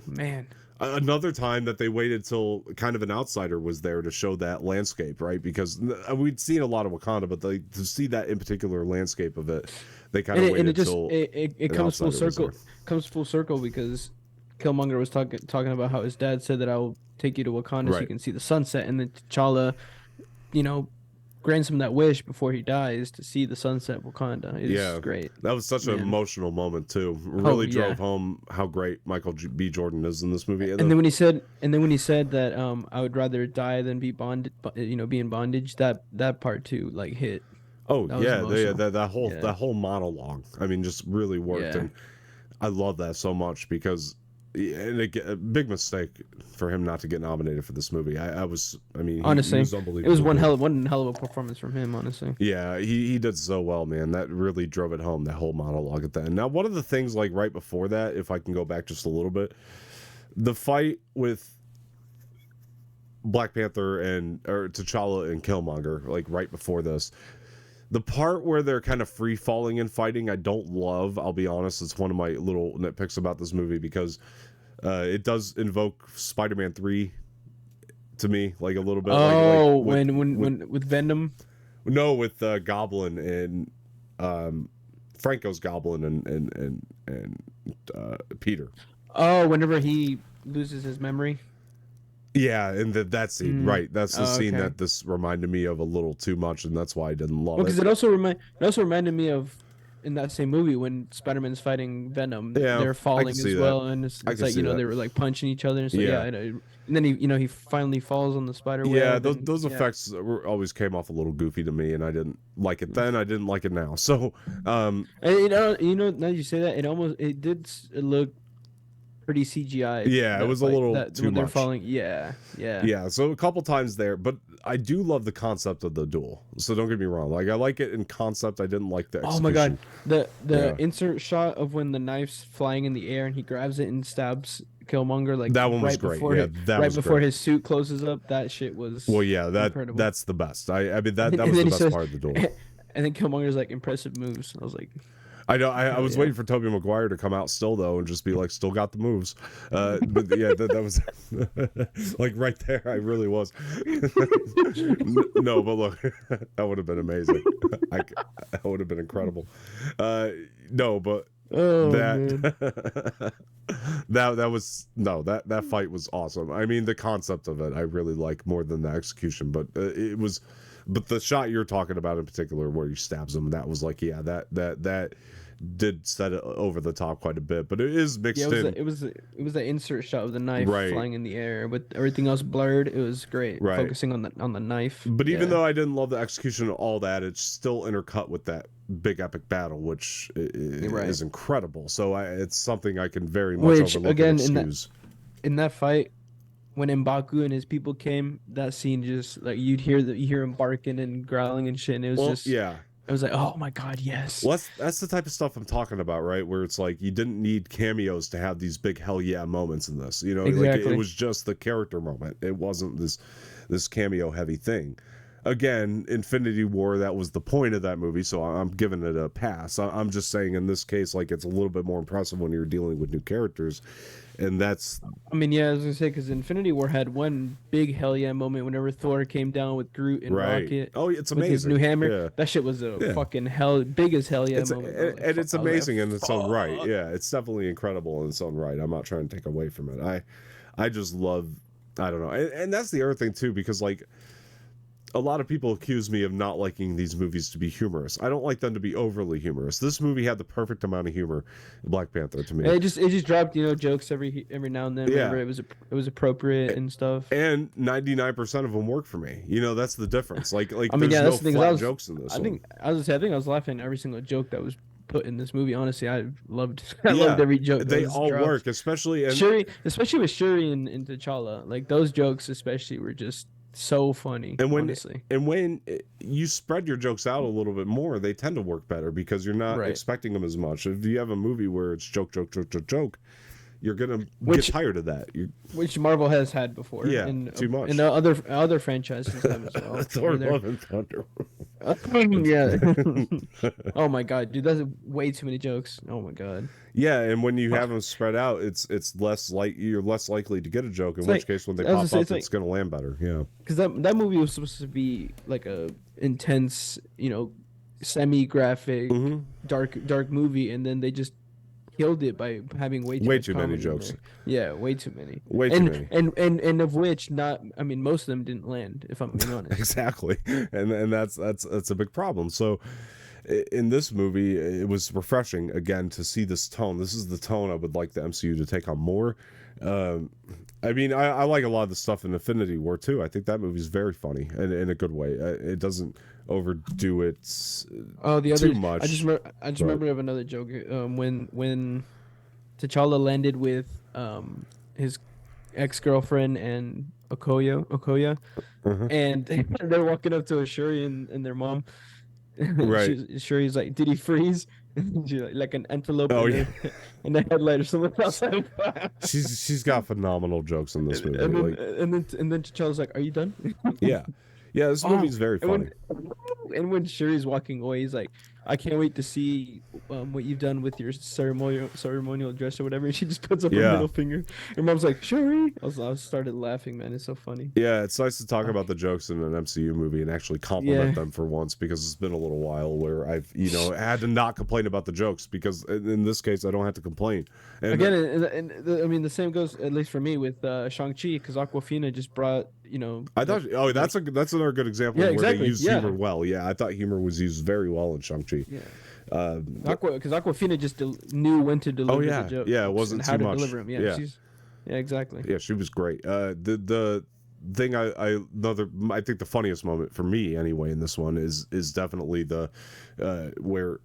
Man. Another time that they waited till kind of an outsider was there to show that landscape, right? Because we'd seen a lot of Wakanda, but to see that in particular landscape of it, they kind of waited till it comes full circle. Comes full circle because Killmonger was talking about how his dad said that I will take you to Wakanda so you can see the sunset, and then T'Challa, grants him that wish before he dies to see the sunset of Wakanda. It's great. That was such an emotional moment too. Really drove home how great Michael B. Jordan is in this movie. And then when he said that I would rather die than be bonded, be in bondage. That part too, like, hit. Oh that whole monologue. I mean, just really worked, and I love that so much because. And a big mistake for him not to get nominated for this movie. Honestly, he was unbelievable. It was one hell of a performance from him, honestly. Yeah, he did so well, man. That really drove it home, that whole monologue at the end. Now, one of the things, like, right before that, if I can go back just a little bit, the fight with Black Panther or T'Challa and Killmonger, like, right before this, the part where they're kind of free falling and fighting, I don't love. I'll be honest. It's one of my little nitpicks about this movie because it does invoke Spider-Man 3 to me, like, a little bit. Oh, with Venom? No, with Goblin and Franco's Goblin and Peter. Oh, whenever he loses his memory. Yeah, and that scene, right? That's the scene okay. that this reminded me of a little too much, and that's why I didn't love Well, it. because it also reminded me of in that same movie when Spider-Man's fighting Venom. Yeah, They're I can falling see as that. well, and I it's can like see that. they were like punching each other and so Yeah. and then he finally falls on the spider Yeah, web. And, those effects always came off a little goofy to me, and I didn't like it then. I didn't like it now. So, And now you say that it did look pretty CGI. yeah, it was a little too when they're much. falling. Yeah. Yeah, so a couple times there, but I do love the concept of the duel. So don't get me wrong. Like I like it in concept. I didn't like the execution. Oh my god, the Yeah. insert shot of when the knife's flying in the air and he grabs it and stabs Killmonger like That one was great. Yeah, that was before great. his suit closes up. That shit was Well, yeah, incredible. that's the best. I mean that And was then the he best says- part of the duel. And then Killmonger's like impressive moves. I was like, I know. I was yeah. waiting for Tobey Maguire to come out still though, and just be like, "Still got the moves." But yeah, that was like right there. I really was. No, but look, that would have been amazing. That would have been incredible. No, but oh man. that fight was awesome. I mean, the concept of it I really like more than the execution, but it was. But the shot you're talking about in particular, where he stabs him, that was like, yeah, that did set it over the top quite a bit. But it is mixed in. It was the insert shot of the knife Right. flying in the air with everything else blurred. It was great, Right. focusing on the knife. But even Yeah. though I didn't love the execution of all that, it's still intercut with that big epic battle, which is incredible. So it's something I can very much Which, overlook again, and excuse. in that fight, when M'Baku and his people came, that scene just like you hear him barking and growling and shit, and it was Yeah. it was like, oh my god, yes. Well, that's the type of stuff I'm talking about, right? Where it's like you didn't need cameos to have these big hell yeah moments in this. You know, like Exactly. it was just the character moment. It wasn't this cameo heavy thing. Again, Infinity War, that was the point of that movie, so I'm giving it a pass. I'm just saying in this case, like it's a little bit more impressive when you're dealing with new characters, and that's. I mean, yeah, I was gonna say because Infinity War had one big hell yeah moment whenever Thor came down with Groot and Right. Rocket. Oh, it's With amazing. his new hammer, Yeah. that shit was a Yeah. fucking big as hell yeah moment. I was like, And it's fuck. I was like, amazing in its own right. fuck. Yeah, it's definitely incredible in its own right. I'm not trying to take away from it. I just love. I don't know, and that's the other thing too, because like. A lot of people accuse me of not liking these movies to be humorous. I don't like them to be overly humorous. This movie had the perfect amount of humor, Black Panther, to me. It just dropped jokes every now and then. Yeah. Whenever it was appropriate and stuff. And 99% of them work for me. You know, that's the difference. Like I mean, there's yeah, no that's the thing. flat jokes in this I one. think I was laughing at every single joke that was put in this movie. Honestly, I loved I Yeah, loved every joke. They that was all dropped. work, especially in Shuri, especially with Shuri and T'Challa. Like those jokes, especially, were just so funny. And honestly, when you spread your jokes out a little bit more, they tend to work better because you're not Right. expecting them as much. If you have a movie where it's joke, you're gonna Which- get tired of that. which Marvel has had before. Yeah, and, too much. And the other franchises have as well. Thor: Where they're- Love and Thunder. yeah. Oh my god, dude, that's way too many jokes. Oh my god. Yeah, and when you have them spread out, it's less like you're less likely to get a joke. In It's which like- case, when they I was pop gonna up, say, it's, it's gonna land better. Yeah. Because that movie was supposed to be like a intense, semi-graphic, Mhm. dark movie, and then they just killed it by having way too Way much too many comedy in jokes. there. Yeah, way too many. Way too and, many. And of which most of them didn't land. If I'm being honest. Exactly, and that's a big problem. So in this movie, it was refreshing again to see this tone. This is the tone I would like the MCU to take on more. I mean, I like a lot of the stuff in Infinity War too. I think that movie's very funny and in a good way. It doesn't overdo it Oh, the other. too much. I just remember of another joke. When T'Challa landed with his ex-girlfriend and Okoya, Uh-huh. and they're walking up to Shuri and their mom. Right. Shuri's like, "Did he freeze?" She's like an antelope. Oh, in the headlight or something else. She's got phenomenal jokes in this movie. And then, Like, and then T'Challa's like, "Are you done?" yeah. Yeah, this Oh, movie's very and funny. when Shuri's walking away, he's like, "I can't wait to see what you've done with your ceremonial dress or whatever." And she just puts up her Yeah. middle finger. Her mom's like, "Shuri." I started laughing, man. It's so funny. Yeah, it's nice to talk Uh, about the jokes in an MCU movie and actually compliment yeah. them for once, because it's been a little while where I've, had to not complain about the jokes, because in this case I don't have to complain. And Again, I mean, the same goes at least for me with Shang-Chi because Aquafina just brought, I thought, oh, like that's another good example yeah, of where they exactly. use Yeah. humor well. Yeah, I thought humor was used very well in Shang-Chi. Yeah. But, Because Aquafina just knew when to oh deliver the yeah, yeah, it jokes and wasn't how too to much. deliver them. Yeah, Yeah, yeah, exactly. yeah, she was great. The thing I think the funniest moment for me anyway in this one is definitely the where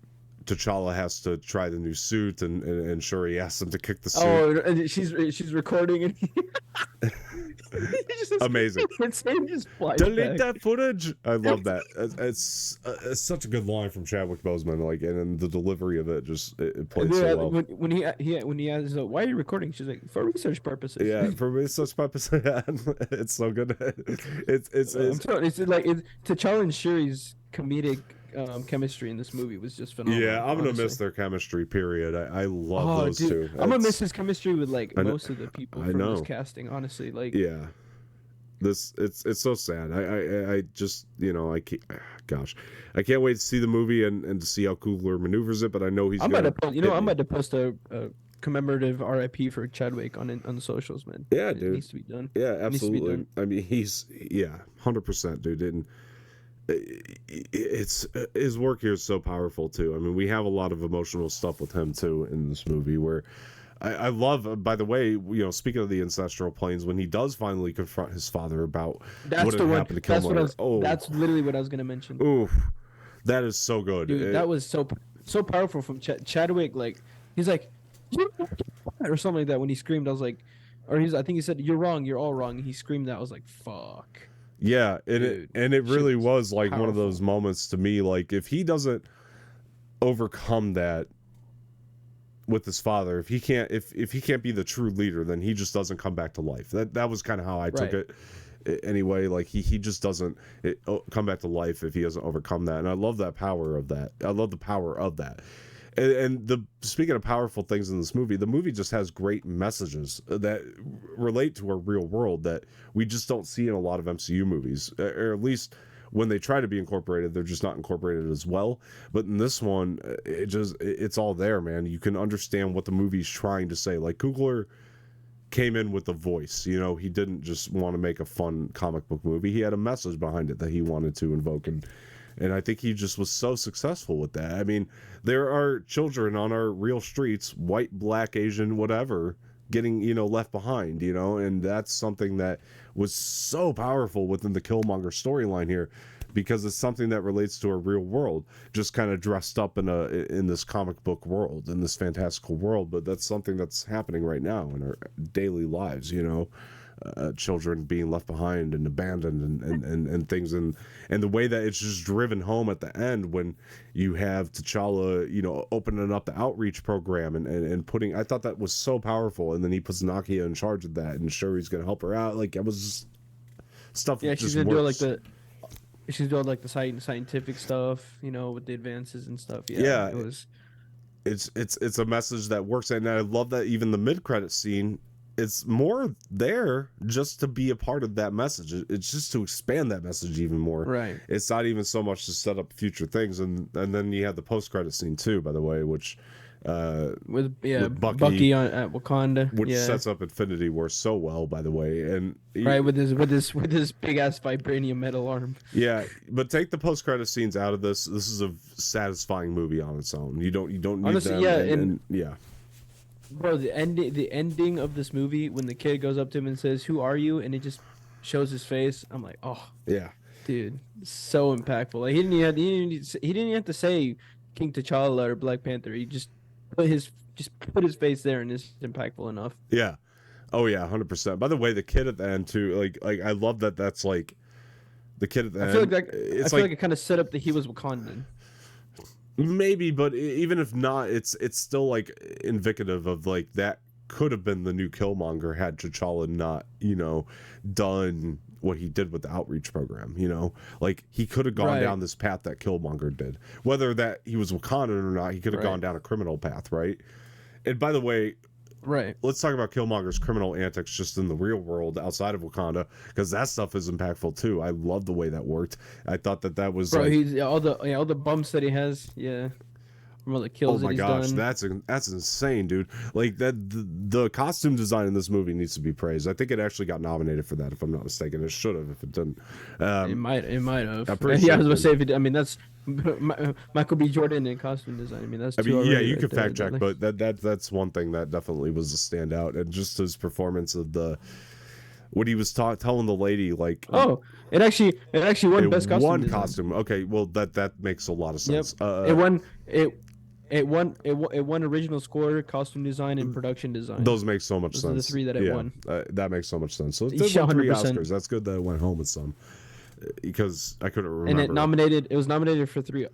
T'Challa has to try the new suit, and Shuri asks him to kick the suit. Oh, and she's recording and he just Amazing. insane just flies Delete back. that footage. I love that. It's such a good line from Chadwick Boseman. Like, and then the delivery of it just it played And then, so well. when he asks, "Why are you recording?" She's like, "For research purposes." Yeah, for me, it's such purpose. It's so good. I'm telling it's like T'Challa and Shuri's comedic chemistry in this movie was just phenomenal. Yeah, I'm gonna honestly. miss their chemistry. Period. I love Oh, those dude, two. I'm gonna It's- miss his chemistry with like I know- most of the people I from this know. casting. Honestly, like Yeah, it's so sad. I just gosh, I can't wait to see the movie and to see how Coogler maneuvers it. But I know he's I'm gonna about to, hit I'm me. about to post a commemorative RIP for Chadwick on the socials, man. Yeah, It dude. needs to be done. Yeah, It needs to be absolutely. done. I mean, he's 100%, dude. And it's his work here is so powerful too. I mean, we have a lot of emotional stuff with him too in this movie. Where I love, by the way, speaking of the ancestral planes, when he does finally confront his father about That's what the had one. happened to That's what I Killmonger. was. That's literally what I was gonna mention. Oof, that is so good. Dude, that was so powerful from Chadwick. Like he's like, "You're wrong," or something like that when he screamed. I was like, I think he said, "You're wrong. You're all wrong." He screamed that. I was like, "Fuck." Yeah, Dude, and it shit really was was like one of powerful. those moments to me. Like, if he doesn't overcome that with his father, if he can't be the true leader, then he just doesn't come back to life. That was kind of how I took Right. it. Anyway, like he just doesn't come back to life if he doesn't overcome that. And I love that power of that. I love the power of that. And speaking of powerful things in this movie, the movie just has great messages that relate to our real world that we just don't see in a lot of MCU movies, or at least when they try to be incorporated, they're just not incorporated as well. But in this one, it's all there, man. You can understand what the movie's trying to say. Like, Coogler came in with a voice. He didn't just want to make a fun comic book movie. He had a message behind it that he wanted to invoke, and I think he just was so successful with that. I mean, there are children on our real streets, white, black, Asian, whatever, getting, left behind, and that's something that was so powerful within the Killmonger storyline here, because it's something that relates to our real world, just kind of dressed up in this comic book world, in this fantastical world. But that's something that's happening right now in our daily lives, children being left behind and abandoned and things, and the way that it's just driven home at the end when you have T'Challa opening up the outreach program and putting, I thought that was so powerful. And then he puts Nakia in charge of that, and Shuri's gonna help her out. Like, it was just stuff Yeah, that she's just gonna works. do she's doing like the scientific stuff, with the advances and stuff. Yeah, Yeah, it was. it's a message that works. And I love that even the mid-credit scene, it's more there just to be a part of that message. It's just to expand that message even more. Right. It's not even so much to set up future things. And then you have the post-credit scene too, by the way, which With with Bucky at Wakanda. which Yeah. sets up Infinity War so well, by the way. And Right, with his big ass vibranium metal arm. yeah, but take the post-credit scenes out of this. This is a satisfying movie on its own. You don't need Honestly, them. yeah, and yeah. Bro, the ending of this movie when the kid goes up to him and says, "Who are you?" and it just shows his face. I'm like, oh, Yeah. dude, so impactful. Like he didn't even have to say King T'Challa or Black Panther. He just put his face there, and it's impactful enough. Yeah. Oh yeah, 100%. By the way, the kid at the end too, like I love that. That's like the kid at the I end. feel like It's I feel like it kind of set up that he was Wakandan. maybe, but even if not, it's still like indicative of like that could have been the new Killmonger had T'Challa not, done what he did with the outreach program. Like he could have gone down this path that Killmonger did, whether that he was Wakandan or not. He could have gone down a criminal path, right? And by the way, let's talk about Killmonger's criminal antics just in the real world outside of Wakanda, because that stuff is impactful too. I love the way that worked. I thought that was he's all the bumps that he has, from all the kills. Oh my gosh, done. That's insane, dude. Like that, the costume design in this movie needs to be praised. I think it actually got nominated for that, if I'm not mistaken. It should have, if it didn't. It might have. I was gonna say, that's Michael B. Jordan in costume design. That's. You can fact check, but that's one thing that definitely was a standout, and just his performance of what he was telling the lady, like. Oh, it actually won best costume. One costume. Okay, well that makes a lot of sense. Yep. It won original score, costume design, and production design. Those make so much sense. Those are the three that it won. That makes so much sense. So it did win 3 Oscars. That's good that it went home with some, because I couldn't remember. And it was nominated for 3.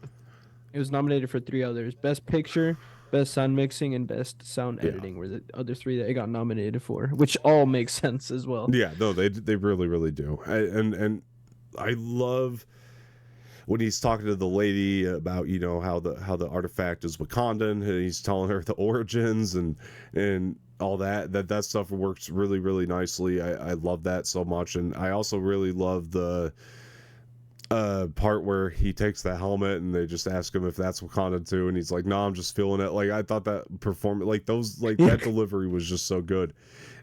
It was nominated for 3 others: Best Picture, Best Sound Mixing, and Best Sound Editing were the other 3 that it got nominated for, which all makes sense as well. Yeah, no, they really, really do. And I love when he's talking to the lady about how the artifact is Wakandan, and he's telling her the origins and all that stuff works really, really nicely. I love that so much. And I also really love the part where he takes the helmet and they just ask him if that's Wakanda too, and he's like, no, I'm just feeling it. Like I thought that that delivery was just so good.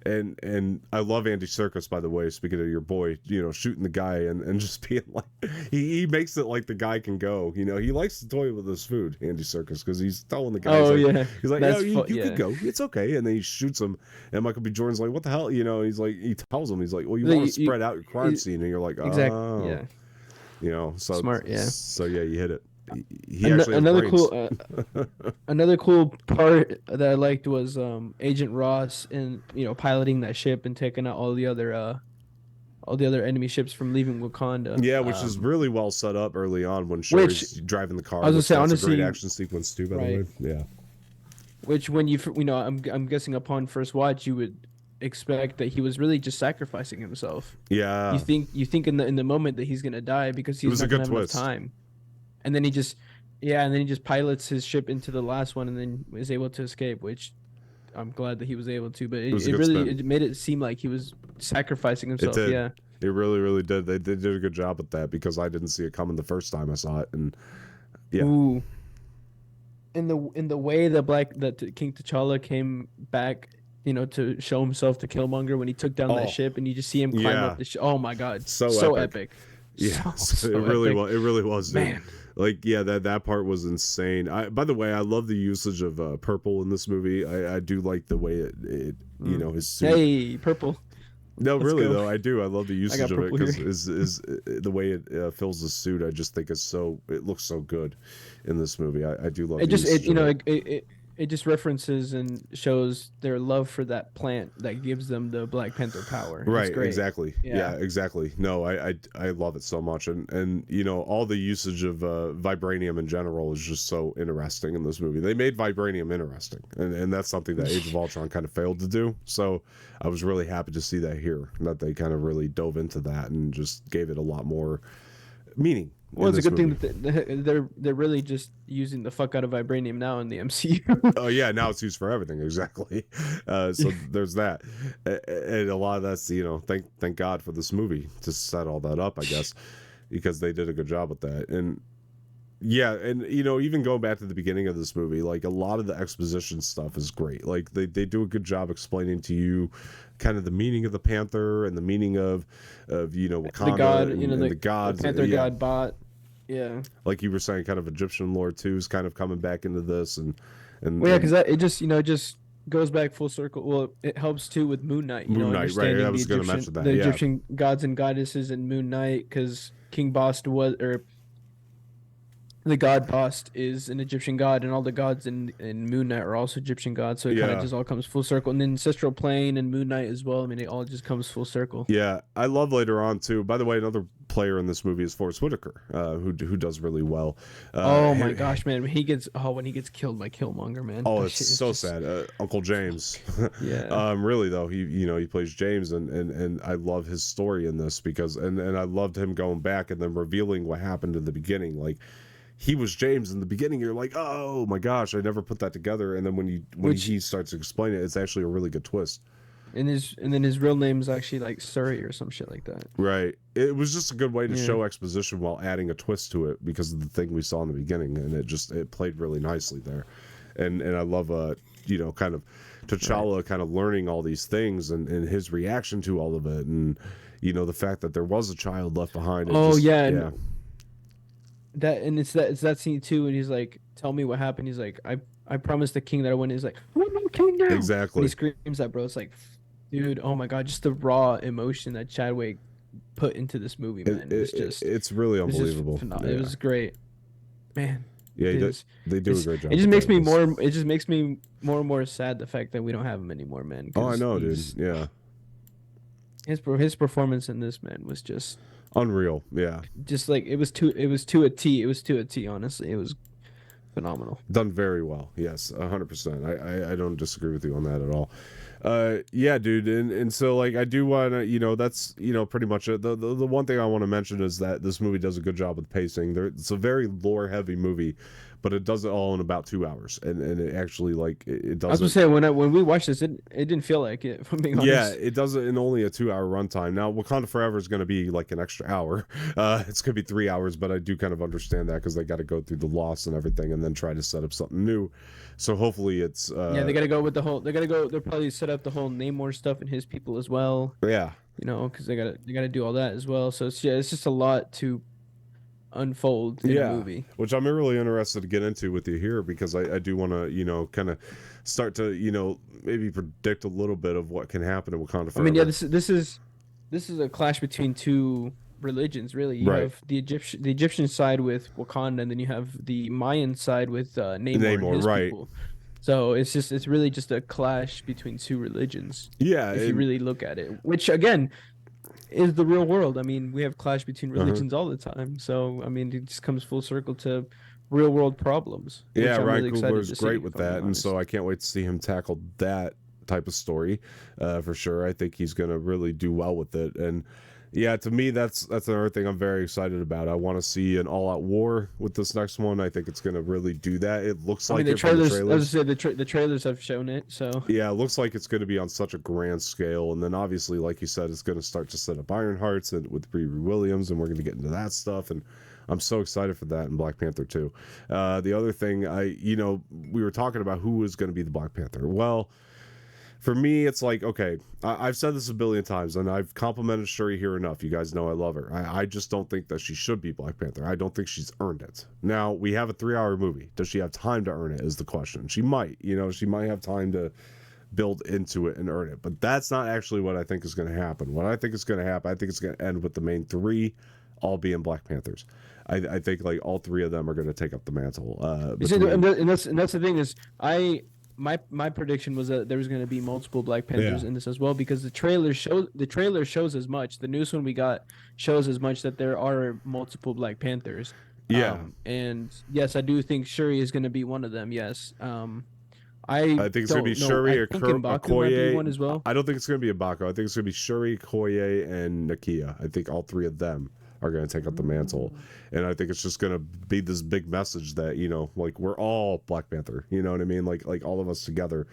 And I love Andy Serkis, by the way, speaking of your boy, shooting the guy and just being like, he makes it like the guy can go. He likes to toy with his food, Andy Serkis, because he's telling the guy, he's like, you can go, it's okay. And then he shoots him, and Michael B. Jordan's like, what the hell? He's like, he tells him, he's like, well, you want to spread out your crime scene, and you're like, exactly, so smart, So you hit it. Another cool part that I liked was Agent Ross and piloting that ship and taking out all the other enemy ships from leaving Wakanda. Yeah, which is really well set up early on when Shuri's driving the car. I was gonna say, honestly, a great action sequence too, by the way. Yeah. Which when I'm guessing upon first watch you would expect that he was really just sacrificing himself. Yeah. You think in the moment that he's gonna die because he's not gonna have enough time. And then he just pilots his ship into the last one and then is able to escape, which I'm glad that he was able to. But it made it seem like he was sacrificing himself. It did. Yeah, it really, really did. They did a good job with that, because I didn't see it coming the first time I saw it, and yeah. Ooh. In the way that King T'Challa came back, to show himself to Killmonger when he took down that ship, and you just see him climb up the ship. Oh my God, so epic. Yeah, so it really was. It really was, dude. Man. Like, yeah, that part was insane. By the way, I love the usage of purple in this movie. I do like the way it his suit. Hey, purple. No, Let's really go. Though, I do. I love the usage of it, because is the way it fills the suit. I just think it looks so good in this movie. I do love it. It just references and shows their love for that plant that gives them the Black Panther power. Right, exactly. Yeah, exactly. No, I love it so much, and all the usage of vibranium in general is just so interesting in this movie. They made vibranium interesting, and that's something that Age of Ultron kind of failed to do. So I was really happy to see that here, that they kind of really dove into that and just gave it a lot more meaning. Well, it's a good thing that they're really just using the fuck out of vibranium now in the MCU. Oh yeah, now it's used for everything, exactly. So there's that, and a lot of that's thank God for this movie to set all that up, I guess, because they did a good job with that. And yeah, and even going back to the beginning of this movie, like a lot of the exposition stuff is great. Like they do a good job explaining to you kind of the meaning of the Panther and the meaning of Wakanda, the god, and the gods, the Panther god bot. Yeah, like you were saying, kind of Egyptian lore too is kind of coming back into this, and because it just goes back full circle. Well, it helps too with Moon Knight. Moon Knight, right? I was going to mention that. The Egyptian gods and goddesses in Moon Knight, because King Boss the god Bast is an Egyptian god, and all the gods in Moon Knight are also Egyptian gods. So it kind of Yeah. just all comes full circle. And then Ancestral Plane and Moon Knight as well. I mean, it all just comes full circle. Yeah, I love later on too. By the way, another player in this movie is Forrest Whitaker, who does really well. Oh my gosh, man! When he gets killed by Killmonger, man. Oh, That it's shit is so just, sad. Uncle James. yeah. Really though, he plays James, and I love his story in this because and I loved him going back and then revealing what happened in the beginning. Like he was James in the beginning. You're like, oh my gosh, I never put that together. And then when he starts to explain it, it's actually a really good twist. And then his real name is actually like Surrey or some shit like that. Right. It was just a good way to Yeah. show exposition while adding a twist to it because of the thing we saw in the beginning, and it played really nicely there. And I love kind of T'Challa kind of learning all these things and his reaction to all of it, and the fact that there was a child left behind. And it's that scene too, and he's like, "Tell me what happened." He's like, "I promised the king that I win." He's like, "I'm not king now." Exactly. And he screams that, bro. It's like, dude, oh my god, just the raw emotion that Chadwick put into this movie, man. It's really unbelievable. It was great, man. Yeah, they do a great job. It just makes me more. It just makes me more and more sad the fact that we don't have him anymore, man. Oh, I know, dude. Yeah. His performance in this, man, was just unreal. Yeah. Just like it was to a T. It was to a T. Honestly, it was phenomenal. Done very well. Yes, 100%. I don't disagree with you on that at all. Yeah, dude, and so like I do want to, that's pretty much it. The one thing I want to mention is that this movie does a good job with pacing. It's a very lore heavy movie, but it does it all in about 2 hours, and it actually like it does. I was gonna say when we watched this, it didn't feel like it. If I'm being honest. Yeah, it does it in only a 2 hour runtime. Now Wakanda Forever is going to be like an extra hour. It's going to be 3 hours, but I do kind of understand that because they got to go through the loss and everything, and then try to set up something new. So hopefully it's they got to go with the whole. They'll probably set up the whole Namor stuff and his people as well. Yeah, because they gotta do all that as well. So it's just a lot to unfold in a movie, which I'm really interested to get into with you here because I do want to kind of start to maybe predict a little bit of what can happen in Wakanda Forever. I mean, yeah, this is a clash between two religions, really. You have the Egyptian side with Wakanda, and then you have the Mayan side with Namor and his people. So it's really just a clash between two religions. Yeah, if you really look at it, which again is the real world. I mean, we have clash between religions all the time. So I mean, it just comes full circle to real world problems. Yeah, Ryan Coogler's great with that, and so I can't wait to see him tackle that type of story for sure. I think he's gonna really do well with it, and yeah, to me that's another thing I'm very excited about. I want to see an all-out war with this next one. I think it's gonna really do that. It looks like the trailers. As I said, the trailers have shown it. So yeah, it looks like it's gonna be on such a grand scale, and then obviously, like you said, it's gonna start to set up Ironhearts and with Riri Williams, and we're gonna get into that stuff, and I'm so excited for that in Black Panther too. The other thing, we were talking about who is going to be the Black Panther. Well, for me, it's like, okay, I've said this a billion times, and I've complimented Shuri here enough. You guys know I love her. I just don't think that she should be Black Panther. I don't think she's earned it. Now, we have a 3-hour movie. Does she have time to earn it is the question. She might. She might have time to build into it and earn it. But that's not actually what I think is going to happen. What I think is going to happen, I think it's going to end with the main three all being Black Panthers. I think like all three of them are going to take up the mantle. And that's the thing is my prediction was that there was going to be multiple Black Panthers in this as well because the trailer shows as much. The newest one we got shows as much that there are multiple Black Panthers. Yeah. And yes, I do think Shuri is going to be one of them. Yes. I think it's going to be Shuri or Okoye. One as well. I don't think it's going to be M'Baku. I think it's going to be Shuri, Okoye, and Nakia. I think all three of them are going to take up the mantle, and I think it's just going to be this big message that like we're all Black Panther. You know what I mean? Like all of us together.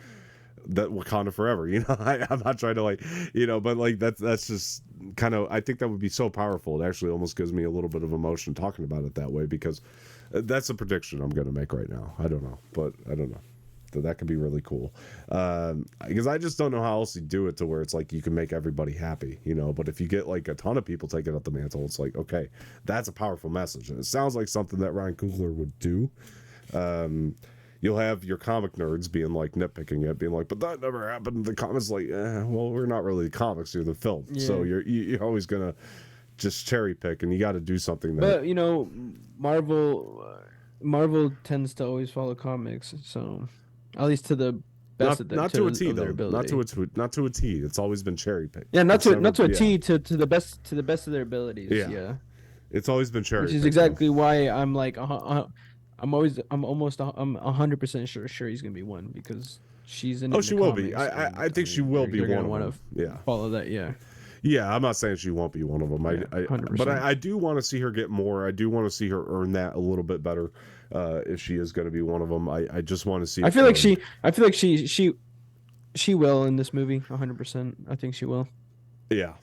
That Wakanda Forever. I'm not trying to but like that's just kind of. I think that would be so powerful. It actually almost gives me a little bit of emotion talking about it that way because that's a prediction I'm going to make right now. I don't know, but I don't know. That could be really cool because I just don't know how else you do it to where it's like you can make everybody happy, but if you get like a ton of people taking up the mantle, it's like, okay, that's a powerful message, and it sounds like something that Ryan Coogler would do. You'll have your comic nerds being like nitpicking it, being like, but that never happened in the comics. Like, well, we're not really the comics, you're the film, so you're always gonna just cherry pick, and you got to do something that. But Marvel Marvel tends to always follow comics, so at least to the best Not to a T of their though. ability. Not to a T. It's always been cherry picked. Yeah, It's never, not to a yeah. T, to the best of their abilities. Yeah. Yeah, It's always been which cherry is picked though. exactly why I'm like, I'm 100% sure he's gonna be one because she's in it Oh, in the she will be. comics, and I think she will be they're one gonna of want them. to Yeah. follow that. Yeah, Yeah, I'm not saying she won't be one of them. yeah, But 100%. I do want to see her get more. I do want to see her earn that a little bit better. If she is going to be one of them, I just want to see. I It feel like earned. I feel like she will in this movie, 100%. I think she will. Yeah,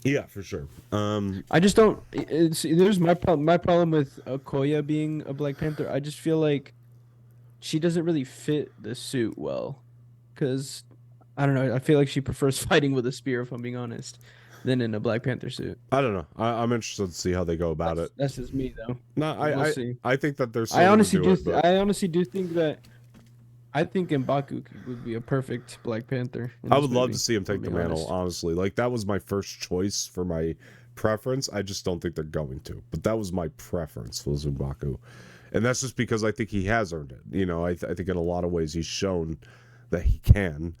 yeah, for sure. I just don't. There's my problem with Okoye being a Black Panther. I just feel like she doesn't really fit the suit well, because I don't know. I feel like she prefers fighting with a spear, if I'm being honest, than in a Black Panther suit. I don't know. I'm interested to see how they go about it. That's just me though. No, We'll see. I think that they're still going to do it. But I honestly do think that I think M'Baku would be a perfect Black Panther. I would love to see him if I'm take the being mantle. honest. Honestly, like that was my first choice for my preference. I just don't think they're going to. But that was my preference was M'Baku, and that's just because I think he has earned it. You know, I think in a lot of ways he's shown that he can.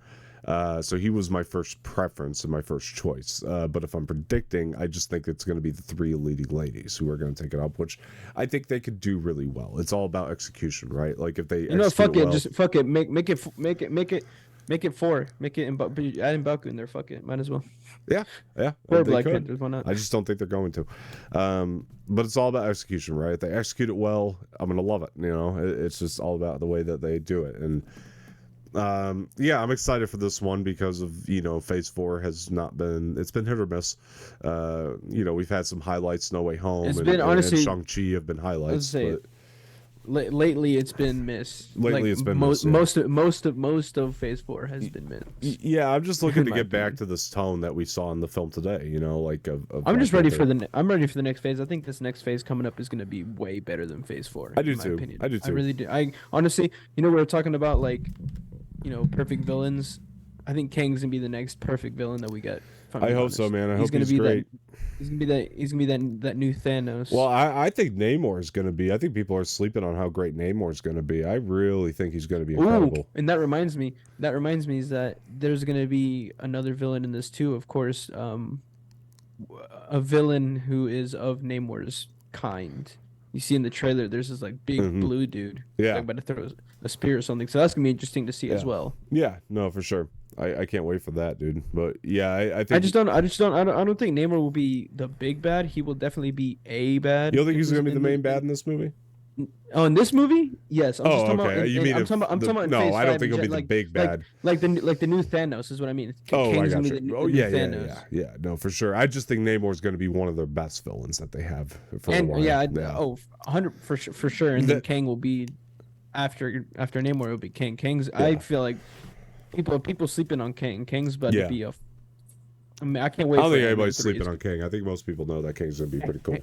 So he was my first preference and my first choice. But if I'm predicting, I just think it's going to be the three leading ladies who are going to take it up, which I think they could do really well. It's all about execution, right? Like if they Fuck it, well, just fuck it, make it four, add M'Baku in there. Fuck it, might as well. yeah, Four they Black could. Panthers, why not? I just don't think they're going to. But it's all about execution, right? If they execute it well, I'm going to love it. You know, it's just all about the way that they do it. And yeah, I'm excited for this one because of, you know, Phase 4 has not been, it's been hit or miss. You know, we've had some highlights, No Way Home It's been honestly, and Shang-Chi have been highlights. Say But lately it's been missed. Lately it's been missed, yeah. Most of Phase 4 has been missed. Yeah, I'm just looking In to my get back opinion. to this tone that we saw in the film today, you know, like of I'm just Black ready Panther. for I'm ready for the next phase. I think this next phase coming up is going to be way better than Phase 4. I do in my too. opinion. I do too. I really do. I honestly, you know, we were talking about like, you know, perfect villains. I think Kang's gonna be the next perfect villain that we get. If I'm I being hope so, honest. man. I He's hope gonna he's be great. He's gonna be that. He's gonna be that new Thanos. Well, I think Namor is going to be. I think people are sleeping on how great Namor is going to be. I really think he's going to be incredible. Ooh, and that reminds me. That reminds me is that there's gonna be another villain in this too. Of course, a villain who is of Namor's kind. You see in the trailer, there's this like big blue dude. Yeah. Like, about to throw a spear or something. So that's gonna be interesting to see as well. Yeah, no, for sure. I can't wait for that, dude. But yeah, I think I don't think Namor will be the big bad. He will definitely be a bad. you don't think he's going to be the in main bad in this movie. Oh, in this movie? Yes. I'm just talking okay. about, You mean I'm talking about in no? Phase I don't 5 think he'll be the like, big bad. Like the new Thanos is what I mean. Oh, I Kang's got gonna you. be the Oh, new yeah, Thanos. yeah. No, for sure. I just think Namor's going to be one of their best villains that they have for a And while. yeah, 100 for sure. And then That- Kang will be after Namor. Will be Kang. Kang's. I feel like people sleeping on Kang. Kang's about to be a. I mean, I can't wait. I don't for think Ant-Man anybody's 3. sleeping on King. I think most people know that King's going to be pretty cool.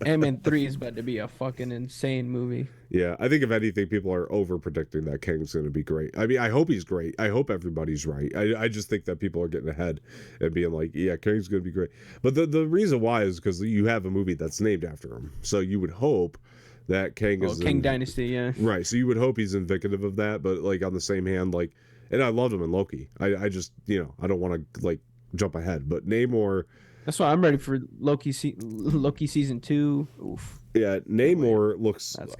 Ant-Man 3 is about to be a fucking insane movie. Yeah, I think if anything, people are over predicting that King's going to be great. I mean, I hope he's great. I hope everybody's right. I just think that people are getting ahead and being like, yeah, King's going to be great. But the reason why is because you have a movie that's named after him. So you would hope that Kang is King Dynasty, yeah. right. So you would hope he's indicative of that. But like on the same hand, like, and I loved him in Loki. I just, you know, I don't want to like jump ahead, but Namor. That's why I'm ready for Loki season 2. Oof. Yeah, Namor looks. That's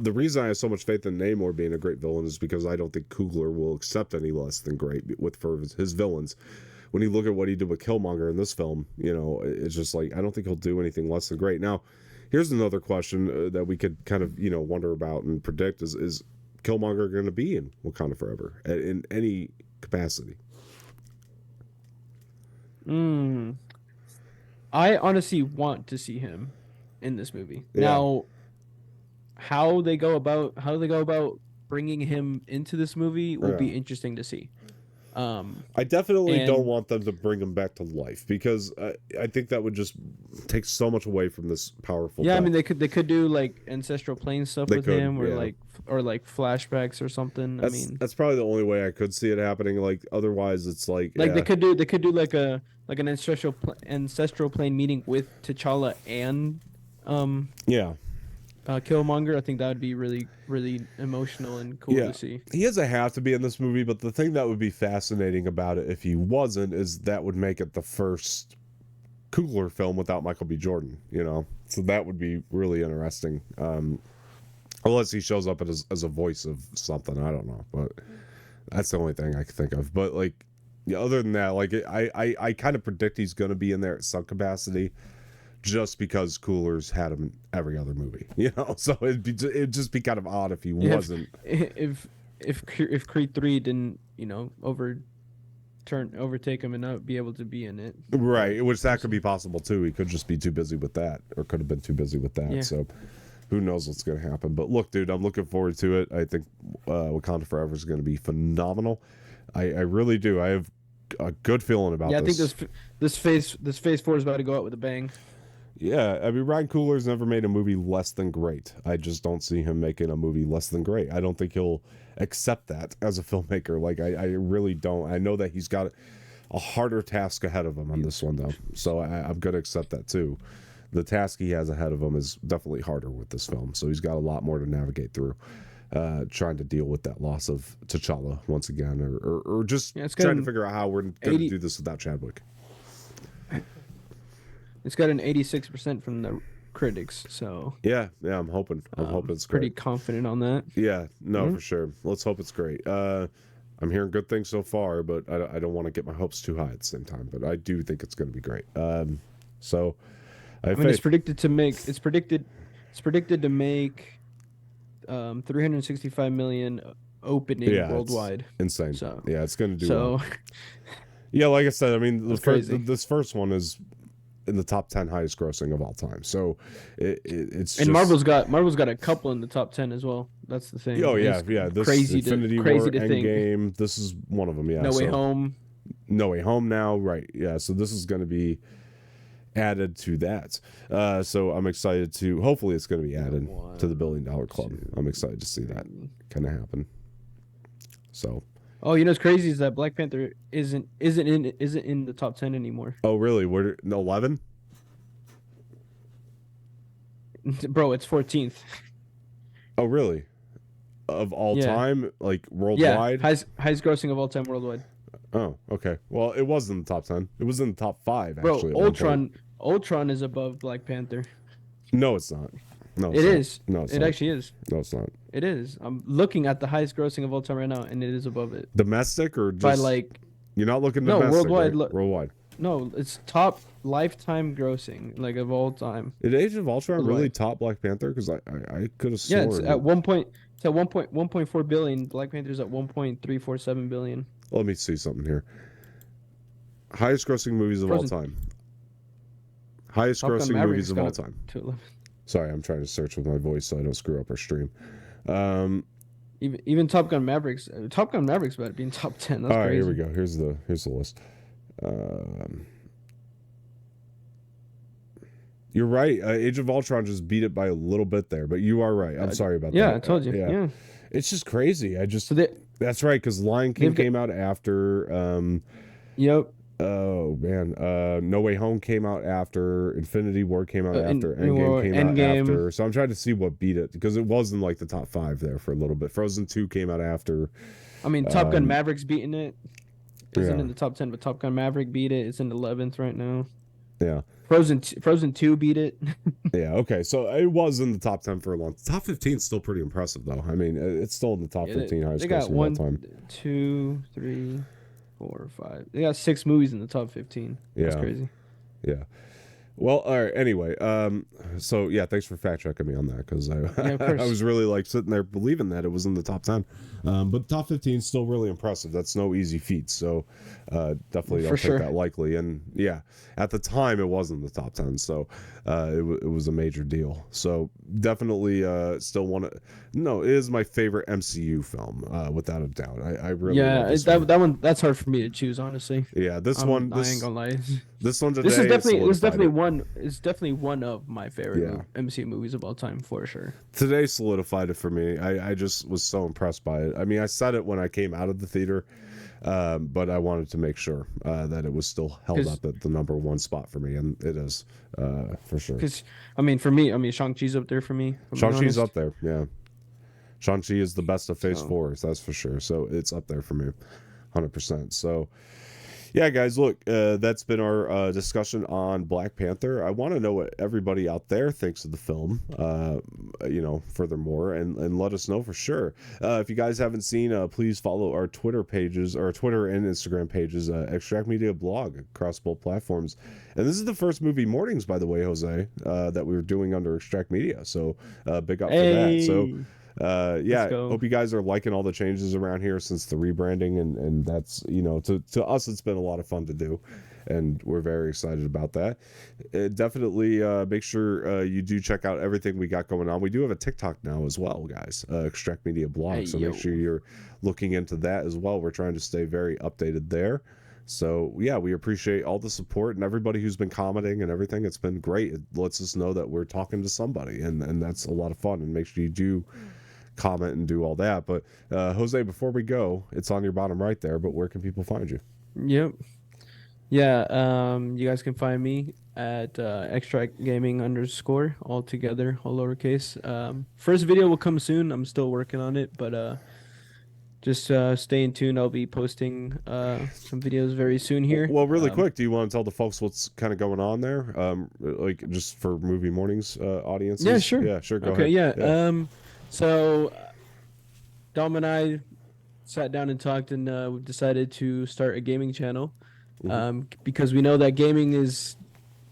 the reason I have so much faith in Namor being a great villain is because I don't think Coogler will accept any less than great for his villains. When you look at what he did with Killmonger in this film, you know, it's just like I don't think he'll do anything less than great. Now, here's another question that we could kind of, you know, wonder about and predict: is Killmonger going to be in Wakanda Forever in any capacity? I honestly want to see him in this movie. Yeah. Now, how they go about bringing him into this movie will be interesting to see. I definitely don't want them to bring him back to life because I think that would just take so much away from this powerful. Yeah, death. I mean they could do like ancestral plane stuff with him, or like flashbacks or something. That's probably the only way I could see it happening. Like otherwise, it's like they could do like an ancestral plane meeting with T'Challa and yeah. Killmonger. I think that would be really, really emotional and cool Yeah, to see. he doesn't have to be in this movie, but the thing that would be fascinating about it if he wasn't is that would make it the first cooler film without Michael B. Jordan, you know? So that would be really interesting. Unless he shows up as a voice of something, I don't know, but that's the only thing I can think of. But like, yeah, other than that, like I kind of predict he's going to be in there at some capacity, just because Coolers had him in every other movie, you know. So it'd just be kind of odd if he wasn't. If Creed 3 didn't, overtake him and not be able to be in it. Right, which that could be possible too. He could just be too busy with that, or could have been too busy with that. Yeah. So who knows what's going to happen. But look, dude, I'm looking forward to it. I think Wakanda Forever is going to be phenomenal. I really do. I have a good feeling about this. Yeah, I think this phase 4 is about to go out with a bang. Yeah, I mean, Ryan Coogler's never made a movie less than great. I just don't see him making a movie less than great. I don't think he'll accept that as a filmmaker. Like, I really don't. I know that he's got a harder task ahead of him on this one, though. So I'm going to accept that, too. The task he has ahead of him is definitely harder with this film. So he's got a lot more to navigate through. Trying to deal with that loss of T'Challa once again, or just trying to figure out how we're going to do this without Chadwick. It's got an 86% from the critics, so yeah, I'm hoping it's pretty great. Confident on that. Yeah, no, for sure. Let's hope it's great. I'm hearing good things so far, but I don't want to get my hopes too high at the same time. But I do think it's going to be great. So I mean, it's predicted to make 365 million opening worldwide. Insane. So yeah, it's going to do well. Yeah, like I said, I mean, this first one is in the top 10 highest grossing of all time. So it's and Marvel's got a couple in the top 10 as well. That's the thing. Oh yeah, this crazy Infinity to War, think. Endgame. This is one of them. Yeah. No Way Home. No Way Home now, right? Yeah. So this is going to be added to that. So I'm excited to. Hopefully, it's going to be added to the $1 Billion Club. I'm excited to see that kind of happen. So. Oh, what's crazy is that Black Panther isn't in the top 10 anymore. Oh, really? We're 11? Bro, it's 14th. Oh, really? Of all time, like worldwide? Yeah, highest grossing of all time worldwide. Oh, okay. Well, it was in the top 10. It was in the top 5 actually. Bro, Ultron is above Black Panther. No, it's not. No, it is. No, it's not. Actually is. No, it's not. It is. I'm looking at the highest grossing of all time right now, and it is above it. Domestic or just? By like. You're not looking domestic. No, worldwide. Right? Worldwide. No, it's top lifetime grossing, like of all time. Did Age of Ultron really top Black Panther? Because I could have sworn. Yeah, it's at 1.4 billion. Black Panther's at 1.347 billion. Let me see something here. Highest grossing movies of all time. Highest grossing movies of all time. Sorry, I'm trying to search with my voice so I don't screw up our stream. Even Top Gun Mavericks. Top Gun Mavericks about being top 10. That's all right, crazy. Here we go. Here's the list. You're right. Age of Ultron just beat it by a little bit there, but you are right. I'm sorry about that. Yeah, I told you. Yeah. It's just crazy. That's right, because Lion King came out after. Yep. Oh man, No Way Home came out after. Infinity War came out after. Endgame came out after. So I'm trying to see what beat it, because it was in like the top 5 there for a little bit. Frozen 2 came out after. I mean, Top Gun Maverick's beating it. Isn't in the top 10, but Top Gun Maverick beat it. It's in 11th right now. Yeah. Frozen 2 beat it. Yeah. Okay. So it was in the top 10 for a long. Top 15 is still pretty impressive, though. I mean, it's still in the top 15 highest grossing of all time. 2, 3, 4, 5. They got 6 movies in the top 15. That's crazy. Yeah. Well, all right. Anyway, so yeah, thanks for fact checking me on that, because I was really like sitting there believing that it was in the top 10. But top 15 is still really impressive. That's no easy feat. So definitely don't take that lightly. And yeah, at the time it was in the top 10. So it was a major deal. So definitely still it is my favorite MCU film, without a doubt. I really love this that one, that's hard for me to choose, honestly. Yeah, I ain't gonna lie. This one This is today definitely it's solidified definitely it. one it's definitely one of my favorite Yeah. MCU movies of all time for sure. Today solidified it for me. I just was so impressed by it. I mean, I said it when I came out of the theater, but I wanted to make sure that it was still held Because up at the number one spot for me, and it is for sure. because I mean for me, I mean Shang-Chi's up there for me. If I'm being Shang-Chi's honest. up there, yeah. Shang-Chi is the best of Phase So 4, that's for sure. So it's up there for me, 100%. So yeah, guys, look, that's been our discussion on Black Panther. I want to know what everybody out there thinks of the film, furthermore, and let us know for sure. If you guys haven't seen, please follow our Twitter pages, or Twitter and Instagram pages, Extract Media Blog across both platforms. And this is the first movie mornings, by the way, Jose, that we were doing under Extract Media. So big up for that. So hey, let's yeah, go. hope you guys are liking all the changes around here since the rebranding, and that's, to us it's been a lot of fun to do, and we're very excited about that. Definitely make sure you do check out everything we got going on. We do have a TikTok now as well, guys, Extract Media Blog, Hey so yo. make sure you're looking into that as well. We're trying to stay very updated there. So yeah, we appreciate all the support and everybody who's been commenting and everything. It's been great. It lets us know that we're talking to somebody, and that's a lot of fun. And make sure you do comment and do all that. But Jose, before we go, it's on your bottom right there, but where can people find you? Yep. Yeah, you guys can find me at extract gaming underscore all together, all lowercase. First video will come soon. I'm still working on it, but just stay in tune. I'll be posting some videos very soon here. Well, really quick, do you want to tell the folks what's kind of going on there, like just for movie mornings audiences? Yeah, sure. Yeah, sure, go Okay, ahead. yeah. Yeah. So Dom and I sat down and talked, and we've decided to start a gaming channel. Mhm. Because we know that gaming is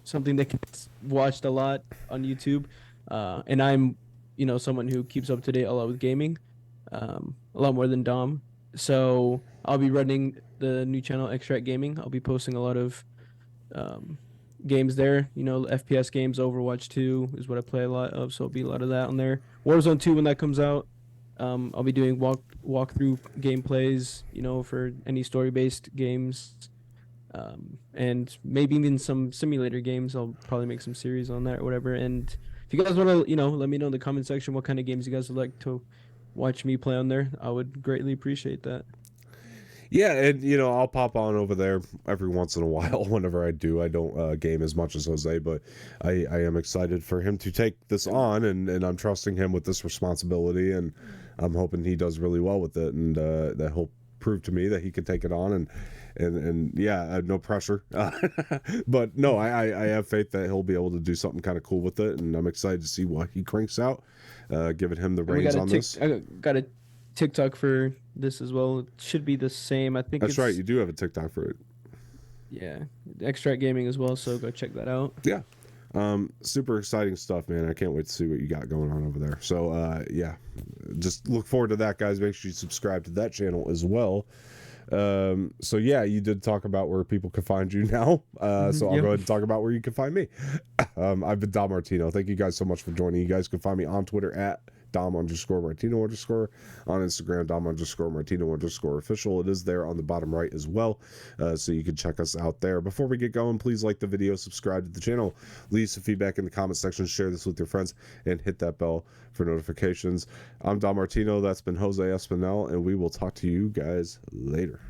something that gets watched a lot on YouTube. And I'm, someone who keeps up to date a lot with gaming, a lot more than Dom. So I'll be running the new channel, Extract Gaming. I'll be posting a lot of um, games there. FPS games, Overwatch 2 is what I play a lot of. So it'll be a lot of that on there. Warzone 2 when that comes out. I'll be doing walkthrough gameplays, for any story-based games. And maybe even some simulator games. I'll probably make some series on that or whatever. And if you guys want to, let me know in the comment section what kind of games you guys would like to watch me play on there. I would greatly appreciate that. Yeah, and I'll pop on over there every once in a while. Whenever I do, I don't game as much as Jose, but I am excited for him to take this on, and I'm trusting him with this responsibility, and I'm hoping he does really well with it, and that he'll prove to me that he can take it on, and yeah, no pressure, but no, I have faith that he'll be able to do something kind of cool with it, and I'm excited to see what he cranks out, giving him the And we reins got a on this. I got a TikTok for this as well. It should be the same. I think That's it's right, you do have a TikTok for it. yeah, Extract Gaming as well. So go check that out. Yeah. Super exciting stuff, man. I can't wait to see what you got going on over there. So yeah, just look forward to that, guys. Make sure you subscribe to that channel as well. So yeah, you did talk about where people can find you now. So I'll Yep. go ahead and talk about where you can find me. I've been Dom Martino. Thank you guys so much for joining. You guys can find me on Twitter at Dom_Martino_, on Instagram, Dom_Martino_ official. It is there on the bottom right as well. So you can check us out there. Before we get going, please like the video, subscribe to the channel, leave some feedback in the comment section, share this with your friends, and hit that bell for notifications. I'm Dom Martino. That's been Jose Espinel, and we will talk to you guys later.